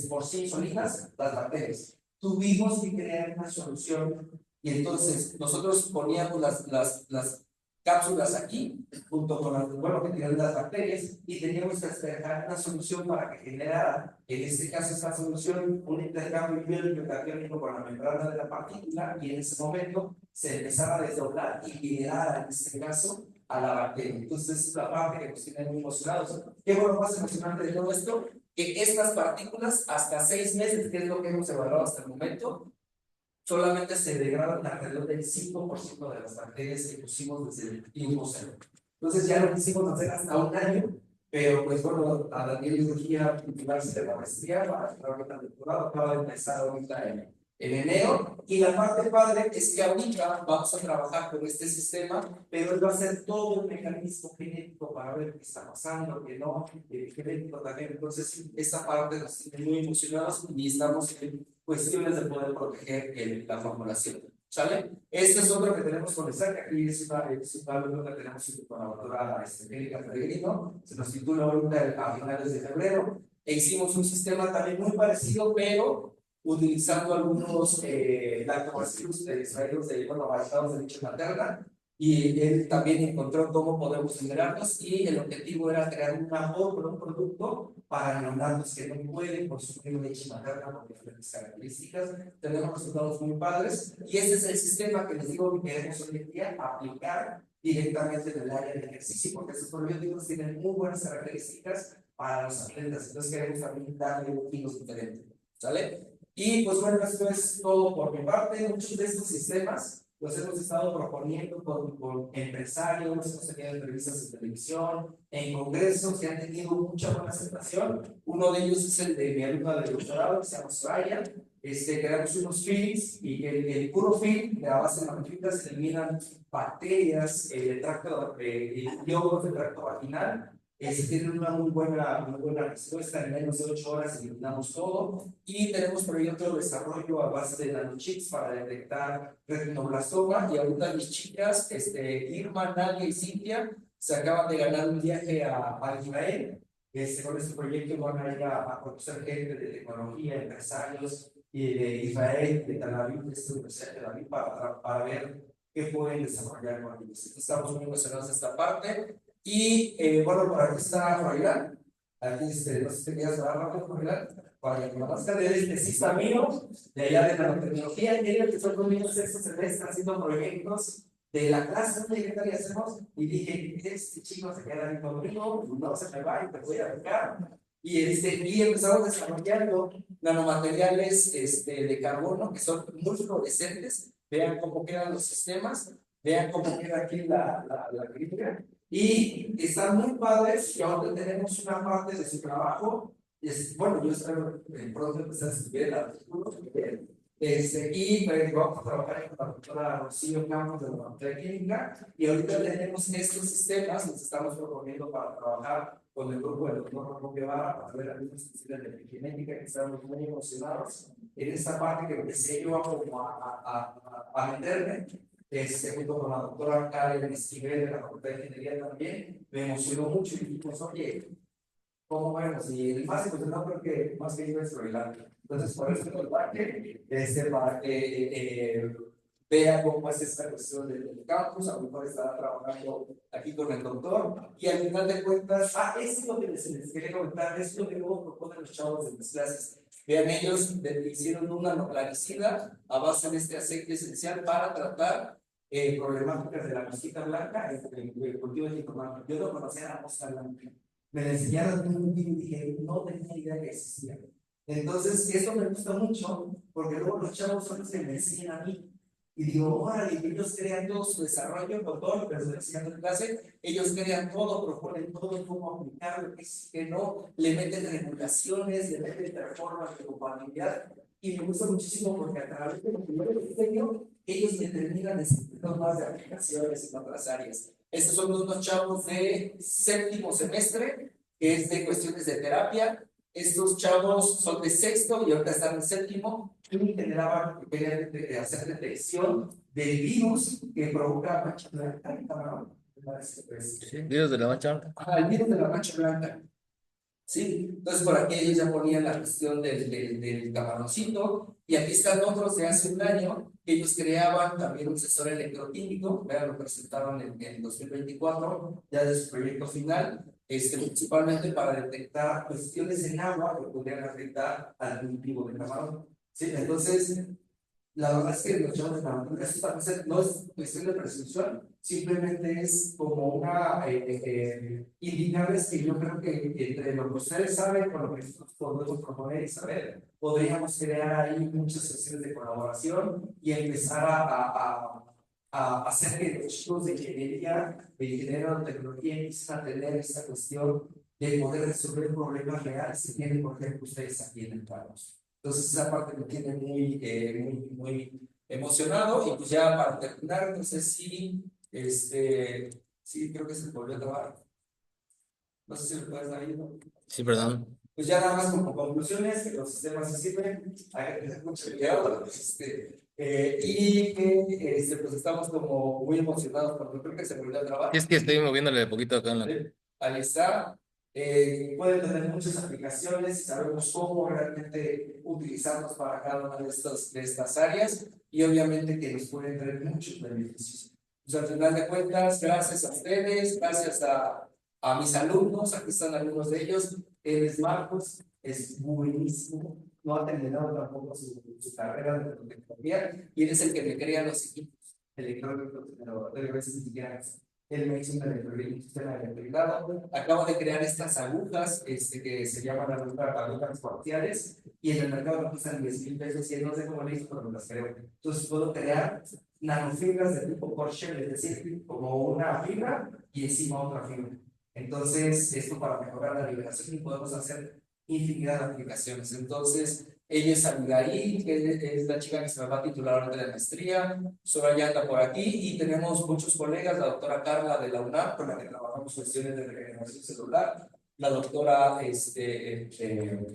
por sí solitas las bacterias. Tuvimos que crear una solución y entonces nosotros poníamos las cápsulas aquí, junto con las, bueno, que tenían las bacterias, y teníamos que despejar una solución para que generara, en este caso, esta solución, un intercambio iónico con la membrana de la partícula, y en ese momento se empezaba a desdoblar y liberara, en este caso, a la bacteria. Entonces, es la parte que nos tiene muy emocionados. ¿Qué fue lo más emocionante de todo esto? Que estas partículas, hasta 6 meses, que es lo que hemos evaluado hasta el momento, solamente se degradan alrededor del 5% de las bacterias que pusimos desde el tiempo cero. Entonces ya lo quisimos hacer hasta un año, pero pues bueno, a Daniel le urgía titularse de la maestría para entrar ahorita al doctorado, acaba de empezar ahorita en enero, y la parte padre es que ahorita vamos a trabajar con este sistema, pero él va a hacer todo el mecanismo genético para ver qué está pasando, qué no, el genético también. Entonces esa parte nos tiene muy emocionados y estamos en cuestiones de poder proteger la formulación. ¿Sale? Este es otro que tenemos con Isaac. Aquí es una alumno que tenemos con la doctora Erika Pellegrino. Se nos titula ahorita a finales de febrero. E hicimos un sistema también muy parecido, pero utilizando algunos lactobacilos extraídos de, bueno, basados de leche materna. Y él también encontró cómo podemos generarlos, y el objetivo era crear un producto para neonatos que no pueden consumir leche materna por diferentes características. Tenemos resultados muy padres, y este es el sistema que les digo que queremos hoy en día aplicar directamente en el área de ejercicio, porque estos probióticos tienen muy buenas características para los atletas. Entonces queremos también darle un giro diferente. ¿Sale? Y pues bueno, esto es todo por mi parte. Muchos de estos sistemas los hemos estado proponiendo con empresarios, hemos tenido entrevistas en televisión, en congresos que han tenido mucha buena aceptación. Uno de ellos es el de mi alumna de doctorado, que se llama Soraya. Creamos unos films, y el puro film, de la base de manchitas, se eliminan bacterias del tracto, biólogos del tracto vaginal. Tienen una muy buena respuesta. En menos de 8 horas eliminamos todo, y tenemos por ahí otro desarrollo a base de nanochips para detectar retinoblastoma. Y ahorita mis chicas, Irma, Nadia y Cintia, se acaban de ganar un viaje a Israel. Con este proyecto van a ir a conocer gente de tecnología, empresarios y de Israel, de Tel Aviv, de esta Universidad de Tel Aviv, para ver qué pueden desarrollar con ellos. Estamos muy emocionados de esta parte. Y bueno, por aquí está Froilán. Aquí no sé si te quedas rápido, Froilán, para que conozcan. Él es sí amigo de allá de nanotecnología. Y él empezó conmigo sexto semestre haciendo proyectos de la clase que hacemos. Y dije, este chico se queda ahí conmigo, no se me va y te voy a becar. Y empezamos desarrollando nanomateriales de carbono que son muy fluorescentes. Vean cómo quedan los sistemas, vean cómo queda aquí la crítica. Y están muy padres, y ahora tenemos una parte de su trabajo. Bueno, yo espero pronto empezar a escribir el artículo. Y pues, vamos a trabajar con la doctora Rocío Campos de la Química, y ahorita tenemos estos sistemas, los estamos proponiendo para trabajar con el grupo del doctor Ramón Guevara para ver algunas cuestiones de epigenética, que estamos muy emocionados en esta parte que empecé yo como a meterme. Junto con la doctora Karen Esquivel de la Facultad de Ingeniería también, me emocionó mucho, y dijimos, oye, ¿cómo vemos? Y el más emocionado creo que más que yo es Groenlandia. Entonces, por eso el parque, para que vea cómo es esta cuestión del campus. A lo mejor estará trabajando aquí con el doctor, y al final de cuentas, esto es lo que les quería comentar, es lo que luego proponen los chavos de mis clases. Vean, ellos hicieron una nanoplaguicida a base de este aceite esencial para tratar problemáticas de la mosquita blanca, el cultivo de jitomate. Yo no conocía la mosca blanca. Me la enseñaron en un video y dije, no tenía idea que existía. Entonces, esto me gusta mucho, porque luego los chavos son los que me enseñan a mí. Y digo, órale, ellos crean todo su desarrollo con todo lo que les estoy enseñando en clase. Ellos crean todo, proponen todo, cómo aplicarlo, que no, le meten regulaciones, le meten performance de compatibilidad. Y me gusta muchísimo porque a través de lo que yo les enseño, ellos me terminan necesitando más de aplicaciones en otras áreas. Estos son unos chavos de 7º semestre, que es de cuestiones de terapia. Estos chavos son de 6º y ahorita están en 7º. Y generaban, querían hacer detección del virus que provoca mancha blanca. ¿Virus de la mancha blanca? El virus de la mancha blanca. Sí, entonces por aquí ellos ya ponían la cuestión del camaroncito, y aquí están otros de hace un año Ellos creaban también un sensor electroquímico, ya lo presentaron en 2024, ya de su proyecto final, principalmente para detectar cuestiones en agua que podrían afectar al cultivo de camarón. Sí, entonces, la verdad es que los chavos de la esto no es cuestión de presunción, simplemente es como una indicarles que yo creo que entre lo que ustedes saben con lo que nosotros podemos proponer y saber, podríamos crear ahí muchas sesiones de colaboración y empezar a hacer que los chicos de ingeniería, de ingeniería de tecnología, empiecen a tener esta cuestión de poder resolver problemas reales que tienen, por ejemplo, ustedes aquí en el campus. Entonces esa parte me tiene muy emocionado. Y pues ya para terminar, no sé si, sí, creo que se volvió a trabajar. No sé si lo puedes dar ahí, ¿no? Sí, perdón. Pues ya nada más como conclusiones, que los sistemas se sirven, hay que tener mucho cuidado, y que pues estamos como muy emocionados porque creo que se volvió a trabajar. Es que estoy moviéndole de poquito acá en la... ¿Sí? Ahí está. Pueden tener muchas aplicaciones y sabemos cómo realmente utilizarlos para cada una de estas áreas y obviamente que nos pueden traer muchos beneficios. Pues al final de cuentas, gracias a ustedes, gracias a mis alumnos, aquí están algunos de ellos. Es Marcos, es buenísimo, no ha terminado tampoco su carrera de tecnología y él es el que me crea los equipos electrónicos, pero a veces ni siquiera él me hizo un sistema electrificado. Acabo de crear estas agujas que se llaman agujas parciales y en el mercado me cuestan 10,000 pesos y no sé cómo le hizo, pero me las creo. Entonces puedo crear nanofibras de tipo Corshell, es decir, como una fibra y encima otra fibra. Entonces, esto para mejorar la liberación y podemos hacer infinidad de aplicaciones. Entonces, ella es Abigail, que es la chica que se me va a titular ahorita de maestría. Soraya anda por aquí y tenemos muchos colegas, la doctora Carla de la UNAM, con la que trabajamos cuestiones de regeneración celular, la doctora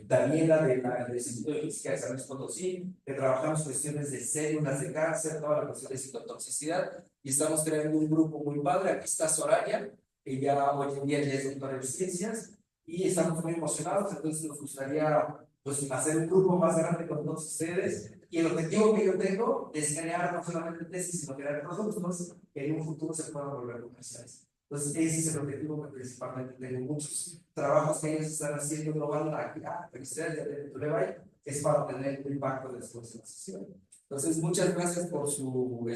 Daniela del Instituto de Física de San Luis Potosí, que trabajamos cuestiones de células de cáncer, toda la cuestión de citotoxicidad, y estamos creando un grupo muy padre. Aquí está Soraya, ella hoy en día ya es doctora en ciencias, y estamos muy emocionados. Entonces nos gustaría pues hacer un grupo más grande con todos ustedes, y el objetivo que yo tengo es crear no solamente tesis, sino crear productos que en un futuro se puedan volver comerciales. Entonces ese es el objetivo que principalmente tengo. Muchos trabajos que ellos están haciendo global aquí, felicidades de Tulebay, es para tener un impacto después de la sesión. Entonces muchas gracias por su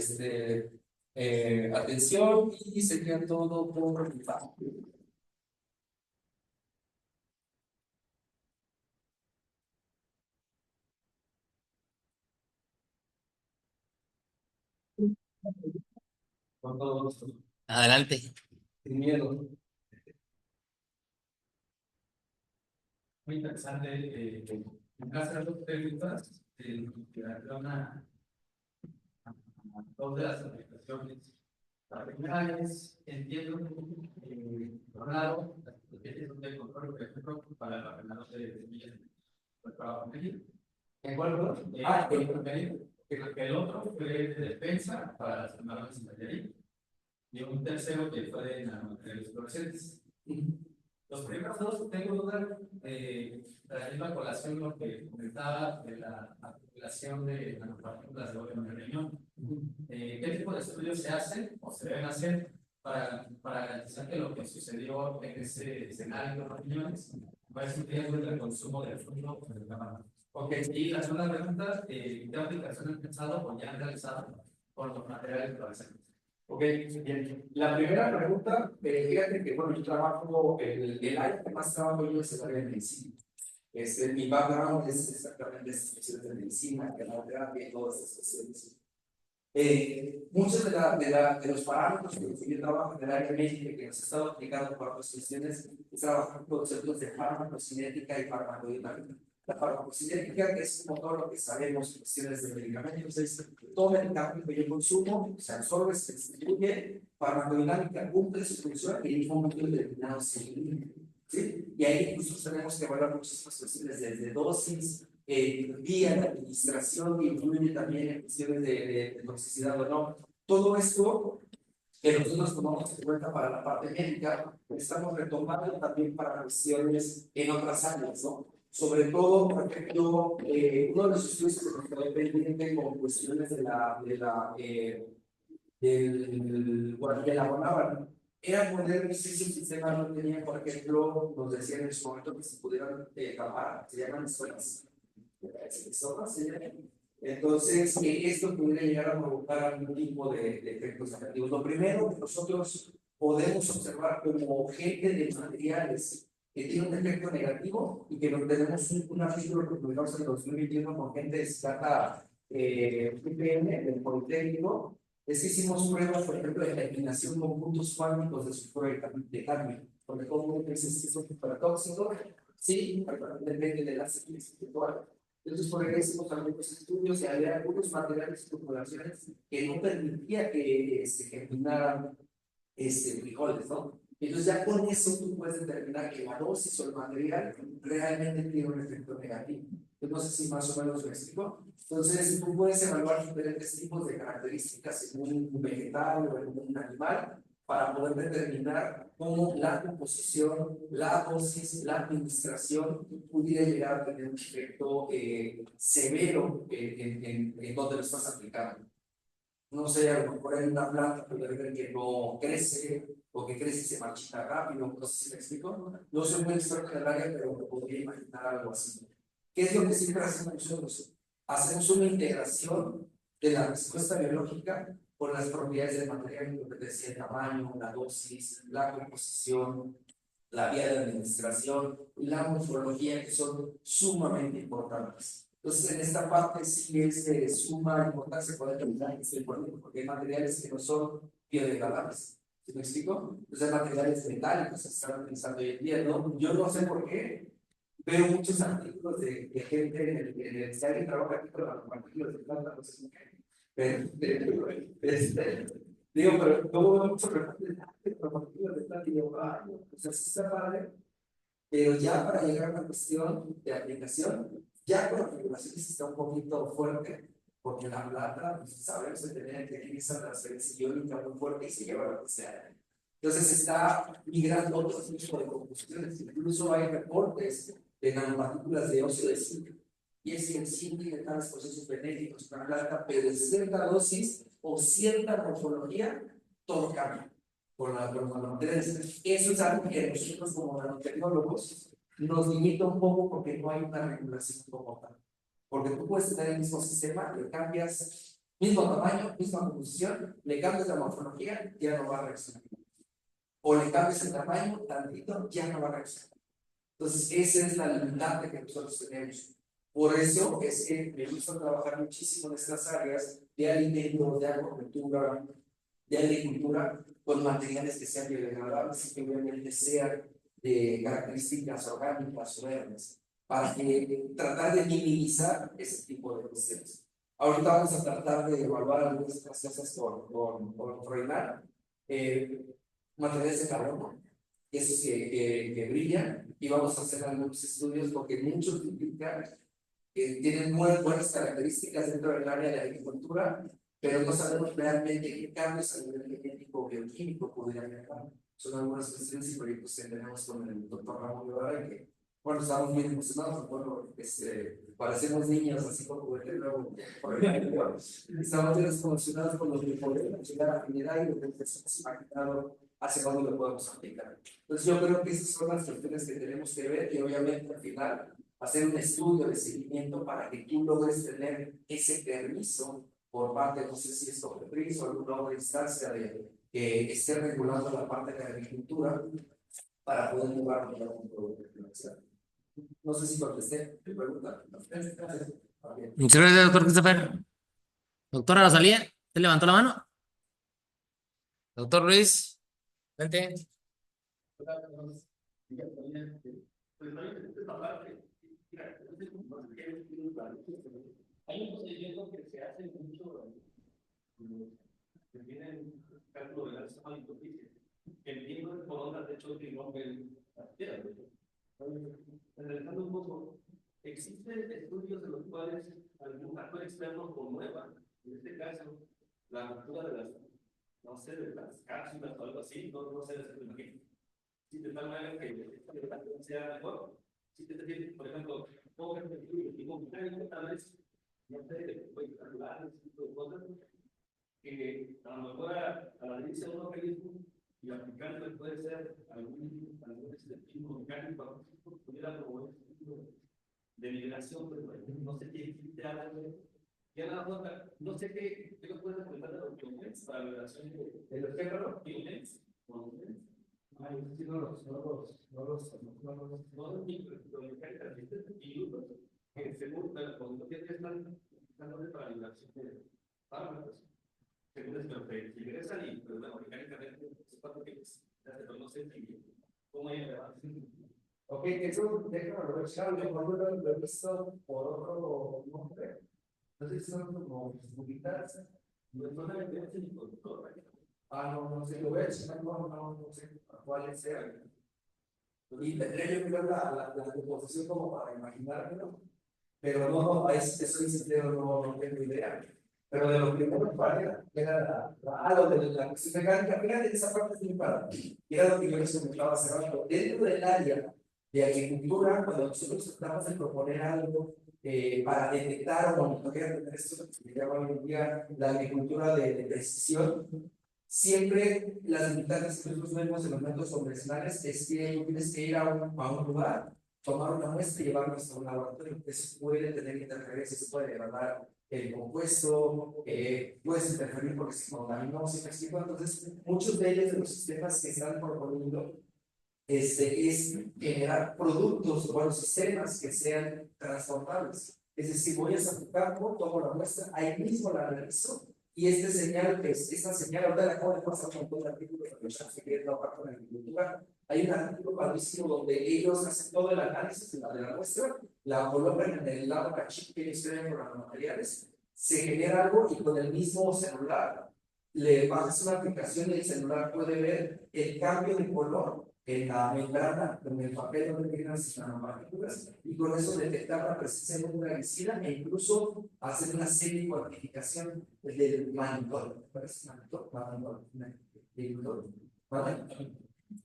atención y sería todo por mi parte. Con todo gusto. Adelante. Sin miedo. Muy interesante. Me hacer dos preguntas en relación a dos de las aplicaciones. La primera es, entiendo por un lado, las estrategias de control, por ejemplo, para el arrendamiento de semillas para medir. ¿En cuál otro? El otro fue de defensa para las armaduras de Nayarit y un tercero que fue de nanomateriales fluorescentes. Los primeros dos, tengo duda, trayendo a colación lo que comentaba de la articulación de nanopartículas de óleo en el riñón. ¿Qué tipo de estudios se hacen o se deben hacer para garantizar que lo que sucedió en ese escenario de los riñones va a ser riesgo del consumo del flujo del camarón? Ok, y la segunda pregunta, ¿qué aplicación han pensado o ya han realizado con los materiales fluorescentes? Ok, bien. La primera pregunta, fíjate que bueno, yo trabajo, el área que más trabajo yo es el área de medicina. Mi background es exactamente esas cuestiones de medicina, terapia y todas esas cuestiones. Muchos de los parámetros que yo trabajo en el área médica y que nos he estado aplicando para otras cuestiones es trabajar con conceptos de farmacocinética y farmacodinámica. La farmacocinética es como todo lo que sabemos, cuestiones de medicamentos, es todo medicamento que yo consumo, se absorbe, se distribuye, farmacodinámica cumple su función y en un momento determinado se elimina. ¿Sí? Y ahí nosotros tenemos que evaluar muchísimas cuestiones desde dosis, vía de administración, que incluye también en cuestiones de toxicidad o no. Todo esto que nosotros tomamos en cuenta para la parte médica, estamos retomando también para cuestiones en otras áreas, ¿no? Sobre todo, por ejemplo, uno de los estudios que nos quedó pendiente con cuestiones de la Guanábana era poder ver si ese sistema no tenía, por ejemplo, nos decían en su momento que se pudieran tapar, se llaman zonas. Entonces, que esto pudiera llegar a provocar algún tipo de efectos negativos. Lo primero que nosotros podemos observar como gente de materiales que tiene un efecto negativo y que lo tenemos un artículo que publicamos en el 2021 con gente de Escata IPM del Politécnico, es que hicimos pruebas, por ejemplo, de eliminación con puntos cuánticos de sulfuro de cadmio, porque como dices que es un tóxico, sí, depende de la sequía espiritual. Entonces, por ahí hicimos algunos estudios y había algunos materiales y formulaciones que no permitía que se germinaran frijoles, ¿no? Entonces, ya con eso tú puedes determinar que la dosis o el material realmente tiene un efecto negativo. Yo no sé si más o menos me explico. Entonces, tú puedes evaluar diferentes tipos de características en un vegetal o en un animal para poder determinar cómo la composición, la dosis, la administración pudiera llegar a tener un efecto severo en donde lo estás aplicando. No sé, a lo mejor hay una planta que no crece o que crece y se marchita rápido, no sé si me explico. No soy muy experto en el área, pero me podría imaginar algo así. ¿Qué es lo que siempre hacemos nosotros? Hacemos una integración de la respuesta biológica con las propiedades del material, lo que te decía, el tamaño, la dosis, la composición, la vía de administración y la morfología, que son sumamente importantes. Entonces, en esta parte sí es de suma importancia poder terminar este problema, porque hay materiales que no son biodegradables. ¿Sí me explico? Entonces, hay materiales metálicos que se están utilizando hoy en día. ¿No? Yo no sé por qué, veo muchos artículos de gente si alguien trabaja aquí con los artículos de plata, no sé por qué. Digo, pero todo veo mucho reporte de los artículos de plata y digo, o sea, sí está padre, pero ya para llegar a una cuestión de aplicación, ya con la regulación está un poquito fuerte, porque la plata, pues, sabemos que tiene esa transferencia iónica muy fuerte y se lleva lo que sea. Entonces está migrando otro tipo de combustibles, incluso hay reportes de nanopartículas de óxido de zinc. Y es que el zinc tiene tales procesos benéficos para la plata, pero de cierta dosis o cierta morfología, todo cambia por la materiales. Eso es algo que nosotros como nanotecnólogos nos limita un poco porque no hay una regulación como tal. Porque tú puedes tener el mismo sistema, le cambias mismo tamaño, misma composición, le cambias la morfología, ya no va a reaccionar. O le cambias el tamaño, tantito, ya no va a reaccionar. Entonces, esa es la limitante que nosotros tenemos. Por eso es que me gusta trabajar muchísimo en estas áreas de alimentos, de agricultura, de agricultura, con materiales que sean biodegradables y que obviamente sean de características orgánicas o verdes, para que tratar de minimizar ese tipo de cuestiones. Ahorita vamos a tratar de evaluar algunas de estas cosas con Freinar, materiales de carbono, esos que brillan, y vamos a hacer algunos estudios porque muchos indican que tienen muy buenas características dentro del área de agricultura, pero no sabemos realmente qué cambios a nivel genético o bioquímico pudieran haber. Son algunas cuestiones y proyectos que tenemos con el doctor Ramón Guevara, que, bueno, estamos muy emocionados, bueno, parecemos niños así como juguete, luego, estamos muy emocionados con lo que podemos llegar a generar y lo que hemos imaginado hacia dónde lo podemos aplicar. Entonces, yo creo que esas son las cuestiones que tenemos que ver y obviamente al final hacer un estudio de seguimiento para que tú logres tener ese permiso por parte, no sé si es Cofepris o alguna otra instancia que esté regulando la parte de la agricultura para poder llevar a un producto comercial. No sé si contesté tu pregunta. Muchas gracias, doctor Christopher. Doctora Rosalía, ¿usted levantó la mano? Doctor Luis, vente. Hay un procedimiento que se hace mucho que tiene el cálculo de la zona de superficie. Entiendo por ondas de choque y rompen las piedras. Analizando un poco, existen estudios de los cuales algún actor externo conmueva, en este caso, la ruptura de las, no sé, de las cápsulas o algo así, no sé, si de tal manera que esta sea mejor, Si te decir, por ejemplo, todo el tipo mecánico, tal vez, no sé, puede calcular ese tipo de cosas, que a lo mejor a la divisa de un organismo y aplicando puede ser algún tipo mecánico, pudiera promover ese tipo de migración, pero no sé qué algo. Ya nada más, no sé qué lo puedes comentar de los biomes para la migración de los biomes. Ay, sí, no, que según la conducción que están dándole para la migración de fármacos, según es lo que ingresan y, pues bueno, mecánicamente, es parte que ya se conoce cómo hay avance. Ok, eso déjame ver, claro, yo cuando lo he visto por otro nombre, entonces son como publicitas, No solamente es el conductor, no sé, lo voy a checar, no sé cuáles sean. Y tendré yo que ver la composición como para imaginármelo, pero no, ahí sí te soy sincero, no tengo idea. Pero de lo primero que era lo de la cuestión mecánica, fíjate, esa parte es muy para y era lo que yo les comentaba hace rato. Dentro del área de agricultura, cuando nosotros tratamos de proponer algo para detectar o monitorear esto que se llama hoy en día la agricultura de precisión, siempre las limitantes que nosotros vemos en los métodos convencionales es que tú tienes que ir a un lugar, tomar una muestra y llevarla hasta un laboratorio. Eso puede tener interferencias, puede degradar el compuesto, puedes interferir porque se contaminó, ¿sí me explico? Entonces, muchos de ellos, de los sistemas que están proponiendo, es generar productos o sistemas que sean transportables. Es decir, voy a tu campo, tomo la muestra, ahí mismo la analizo y esta señal, ahorita la acabo de pasar con todo el artículo que están siguiendo aparte de la agricultura. Hay un artículo padrísimo donde ellos hacen todo el análisis de la muestra, la colocan en el lado chip que ellos tienen con los materiales, se genera algo y con el mismo celular le pasas una aplicación y el celular puede ver el cambio de color en la membrana, en el papel donde tienen las nanopartículas, y con eso detectar la presencia de una glicina e incluso hacer una serie de cuantificación del mannitol. ¿Cuál es mannitol?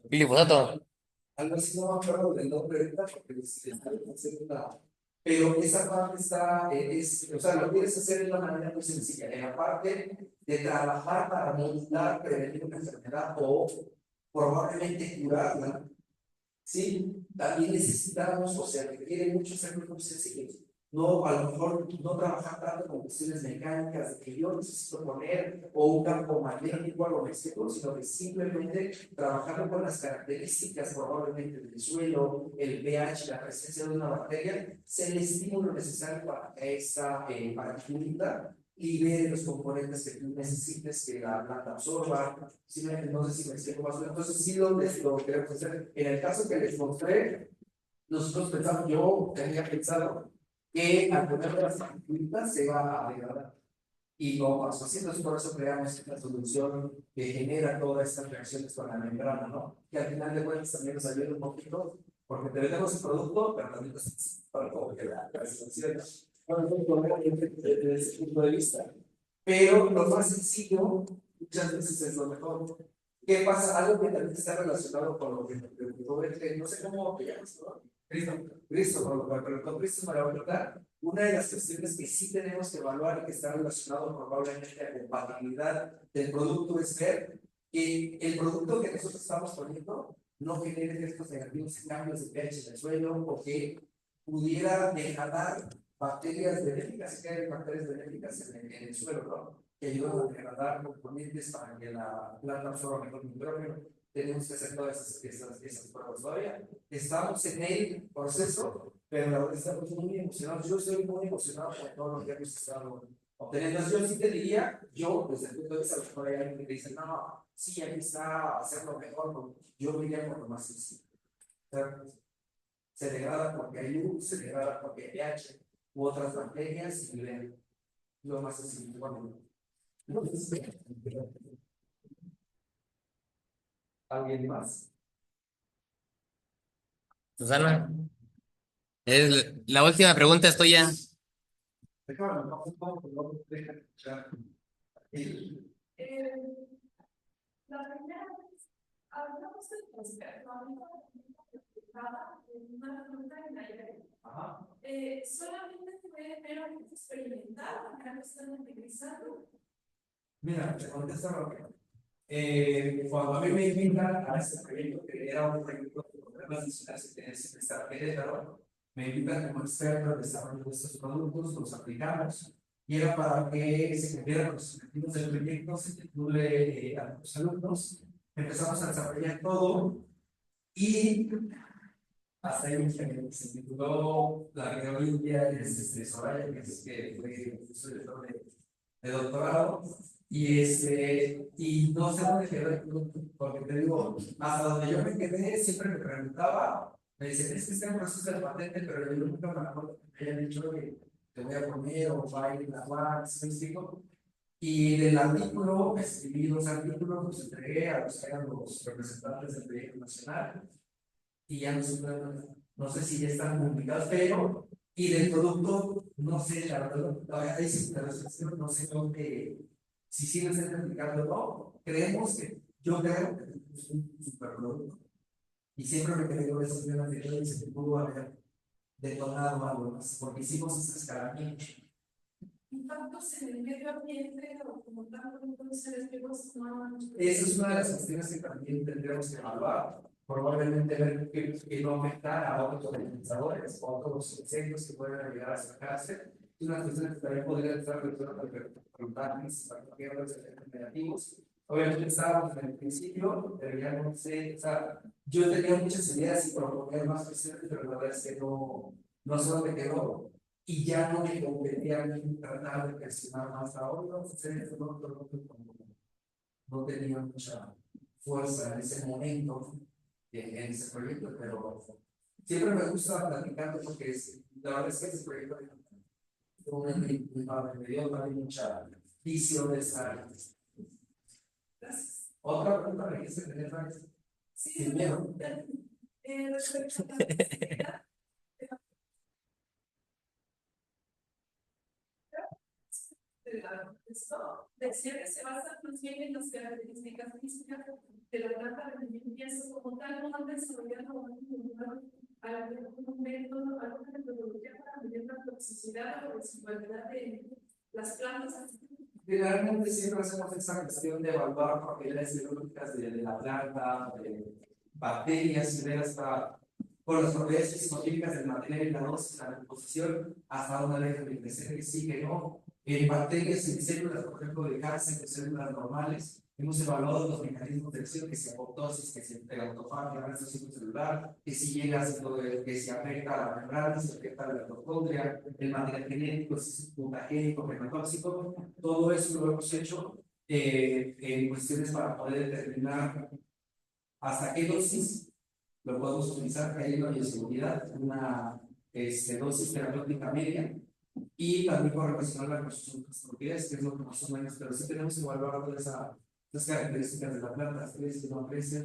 Glifosato. Algo así, no me acuerdo del nombre ahorita, porque pero esa parte está, o sea, lo quieres hacer de una manera muy sencilla. En la parte de trabajar para modular, prevenir una enfermedad o probablemente curarla, ¿sí? También necesitamos, o sea, requiere muchos recursos sencillos. No, a lo mejor no trabajar tanto con cuestiones mecánicas de que yo necesito poner o un campo magnético, algo exterior, sino que simplemente trabajando con las características probablemente del suelo, el pH, la presencia de una bacteria, sea el estímulo necesario para que esta partícula libere los componentes que tú necesites que la planta absorba. ¿Sí? No sé si me explico más o menos. Entonces, sí lo queremos hacer. En el caso que les mostré, nosotros pensamos, yo tenía pensado que al poner las partículas se va a degradar. Y no pasó así, entonces por eso creamos esta solución que genera todas estas reacciones con la membrana, ¿no? Que al final de cuentas también nos ayuda un poquito, porque tenemos el producto, pero también nos para como que la situación. Bueno, desde ese punto de vista. Pero lo más sencillo, muchas veces es lo mejor. ¿Qué pasa? Algo que también está relacionado con lo que me preguntó, no sé cómo te llamas, ¿no? Cristo, con Cristo me lo voy a contar. Una de las cuestiones que sí tenemos que evaluar y que está relacionado probablemente a la compatibilidad del producto es ver que el producto que nosotros estamos poniendo no genere efectos negativos en cambios de pH del suelo o que pudiera degradar bacterias benéficas, que hay bacterias benéficas en el suelo, ¿no? Que ayudan a degradar componentes para que la planta absorba mejor nitrógeno. Tenemos que hacer todas esas pruebas todavía. Estamos en el proceso, pero la verdad estamos muy emocionados. Yo estoy muy emocionado con todo lo que hemos estado obteniendo. Entonces, yo sí te diría, yo, desde el punto de vista, a lo mejor hay alguien que dice, no, sí, aquí está hacerlo mejor. Yo me iría por lo más sencillo. Se degrada porque hay luz, se degrada porque hay pH u otras bacterias y lo más sencillo. Bueno, ¿alguien más? Susana, es la última pregunta, estoy ya. Déjame, no, no, deja escuchar. La primera vez hablamos del prospecto, trabajaba en una facultad en Nayarit. Ajá. Solamente fue meramente experimental, acá lo están utilizando. Mira, te contesto rápido. Cuando a mí me invitan a este proyecto, que era un proyecto de problemas adicionales que tenía que estar en Querétaro, me invitan como experto al desarrollo de estos productos, los aplicamos, y era para que se cumplieran los objetivos del proyecto, se titule a los alumnos, empezamos a desarrollar todo, y hasta ahí se tituló la biología de Soraya, que fue su director de doctorado, y no sé dónde quedé, porque te digo, hasta donde yo me quedé, siempre me preguntaba, me dicen, es que está en proceso de patente, pero yo nunca me acuerdo que me hayan dicho que te voy a poner o va a ir a la UAS, ¿me explico? Y del artículo, escribí 2 artículos, los entregué a los que eran los representantes del proyecto nacional, y ya no sé si ya están publicados, pero, y del producto, no sé, la verdad, todavía hay situaciones, no sé dónde, si siguen siendo publicados o no, creemos que, yo creo que es un superproducto, y siempre me quedé con esas ideas anteriores y se pudo haber detonado algo más, porque hicimos ese escalamiento. Impactos en el medio ambiente o como tal, entonces, Esa es una de las cuestiones que también tendremos que evaluar. Probablemente ver que no afectar a otros polinizadores o a otros insectos que puedan llegar a acercarse. Es una cuestión que también podría estar preguntarles para que los efectos negativos. Obviamente estábamos en el principio, pero ya no sé, o sea, yo tenía muchas ideas y proponer más cuestiones, pero la verdad es que no sé dónde quedó. Y ya no me competía a mí tratar de presionar más a otros, no tenía mucha fuerza en ese momento en ese proyecto, pero siempre me gusta platicar porque la verdad es que ese proyecto me dio también mucha visión de esa área. Otra pregunta me dice tener más. Sí, Sin miedo. Respecto a la actividad, esto decía que se basa más bien en las características físicas de la planta de limpieza como tal, no han desarrollado algún método, alguna metodología para medir la toxicidad o desigualdad de las plantas. Generalmente siempre hacemos esa cuestión de evaluar propiedades biológicas de la planta, de bacterias, y ver hasta con las propiedades fisiológicas del material y la dosis, la composición, hasta una deja de crecer, que sí, que no. En bacterias, en células, por ejemplo, de cáncer, de células normales, hemos evaluado los mecanismos de acción, que si apoptosis, que si autofagia, resto celular, que si llega a que si afecta a la membrana, si afecta a la mitocondria, el material genético, si es mutagénico, genotóxico, todo eso lo hemos hecho en cuestiones para poder determinar hasta qué dosis lo podemos utilizar, que hay una bioseguridad, una dosis terapéutica media, y también por relacionarla con sus otras propiedades, que es lo que más o menos, pero sí tenemos que evaluar todas esas características de la planta,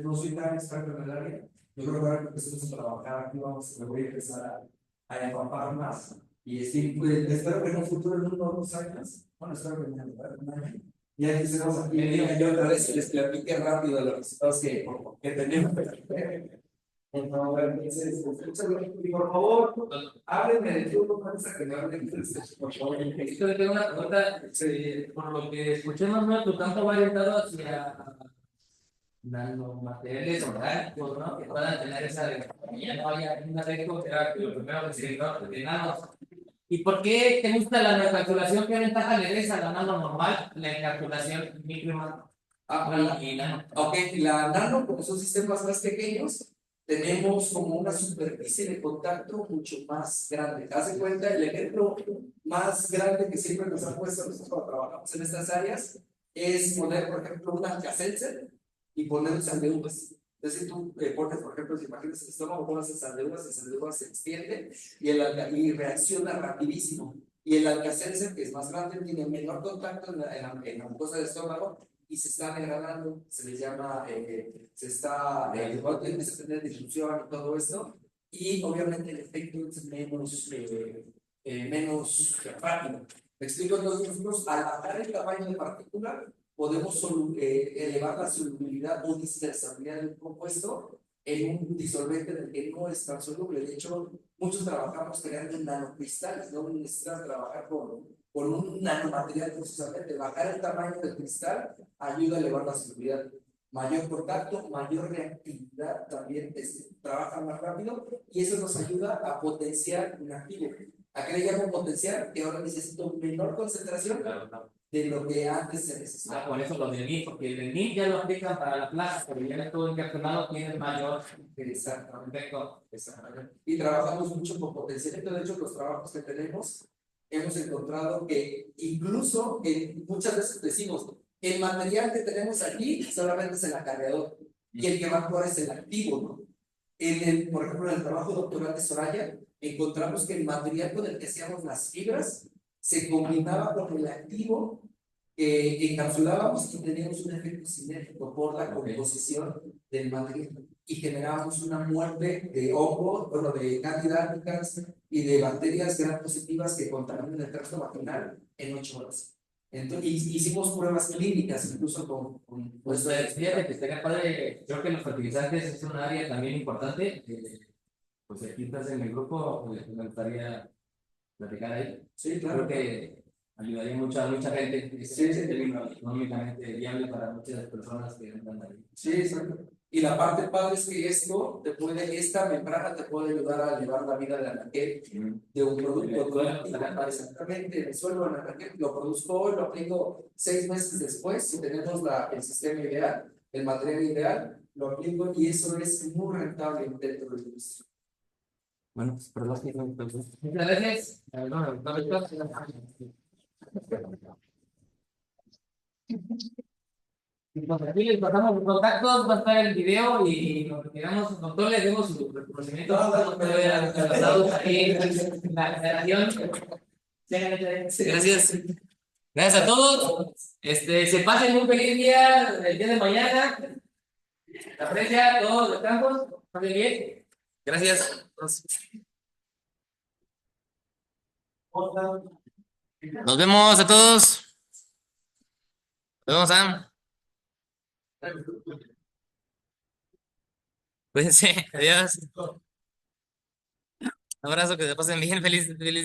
no soy tan experto en el área, yo creo que ahora que empezamos a trabajar aquí me voy a empezar a empapar más, y espero que en un futuro, en unos 2 años, bueno, espero que en un año, ya quisiéramos aquí, yo otra vez y les platique rápido los resultados que tenemos. Entonces, y por favor, háblenme del tiempo que me hablen de por favor. Yo tengo una pregunta, por lo que escuché más o menos tu campo va orientado hacia nanomateriales orgánicos, ¿no? Que puedan tener esa ya no haya un arreglo que era lo primero que se dio de nanos. ¿Y por qué te gusta la nanoencapsulación? ¿Qué ventaja le ves a la nano normal, la encapsulación micro y nano? Ok, la nano, como son sistemas más pequeños, tenemos como una superficie de contacto mucho más grande. Haz de cuenta, el ejemplo más grande que siempre nos han puesto nosotros cuando trabajamos en estas áreas es poner, por ejemplo, un Alka-Seltzer y poner un sal de uvas. Entonces, si tú pones, por ejemplo, si imaginas el estómago, pones el sal de uvas se extiende y reacciona rapidísimo. Y el Alka-Seltzer, que es más grande, tiene menor contacto en la mucosa del estómago y se está degradando, se les llama, empieza a tener disfunción y todo esto, y obviamente el efecto es menos rápido. Me explico, entonces nosotros al bajar el tamaño de partícula podemos elevar la solubilidad o dispersabilidad del compuesto en un disolvente en el que no es tan soluble. De hecho, muchos trabajamos creando nanocristales, no necesitas trabajar con un nanomaterial precisamente. Bajar el tamaño del cristal ayuda a elevar la seguridad. Mayor contacto, mayor reactividad también, trabaja más rápido y eso nos ayuda a potenciar un activo. ¿A qué le llamo potenciar? Que ahora necesito menor concentración de lo que antes se necesitaba. Por eso los del NIF, porque el del NIF ya lo aplican para la plaza, pero ya todo encapsulado tiene mayor efecto. Y trabajamos mucho con potenciamiento. De hecho, los trabajos que tenemos, hemos encontrado que incluso muchas veces decimos, el material que tenemos aquí solamente es el acarreador y el que va a actuar es el activo, ¿no? Por ejemplo, en el trabajo doctoral de Soraya, encontramos que el material con el que hacíamos las fibras se combinaba con el activo que encapsulábamos y teníamos un efecto sinérgico por la composición del material y generábamos una muerte de hongos, bueno, de candida y de bacterias gram positivas que contaminan el tracto vaginal en 8 horas. Entonces, hicimos pruebas clínicas incluso con Pues fíjate que estaría padre, creo que los fertilizantes es un área también importante. Pues aquí estás en el grupo, pues, me gustaría platicar ahí. Sí, claro. Creo que ayudaría mucho a mucha gente. Es económicamente viable para muchas personas que andan ahí. Sí, exacto. Y la parte padre es que esta membrana te puede ayudar a elevar la vida de anaquel de un producto. Exactamente, en el suelo de anaquel lo produzco hoy, lo aplico 6 meses después, si tenemos el sistema ideal, el material ideal, lo aplico y eso es muy rentable dentro del industria. Bueno, pues perdón. Muchas gracias. Pues aquí les pasamos los contactos, va a estar el video y nos retiramos. Doctor, les demos su reconocimiento. Ahí en la generación. Gracias. Gracias a todos. Se pasen un feliz día el día de mañana. La aprecia todos los campos. Pasen bien. Gracias. Nos vemos a todos. Nos vemos, Sam. Cuídense. Adiós. Un abrazo, que se pasen bien. Feliz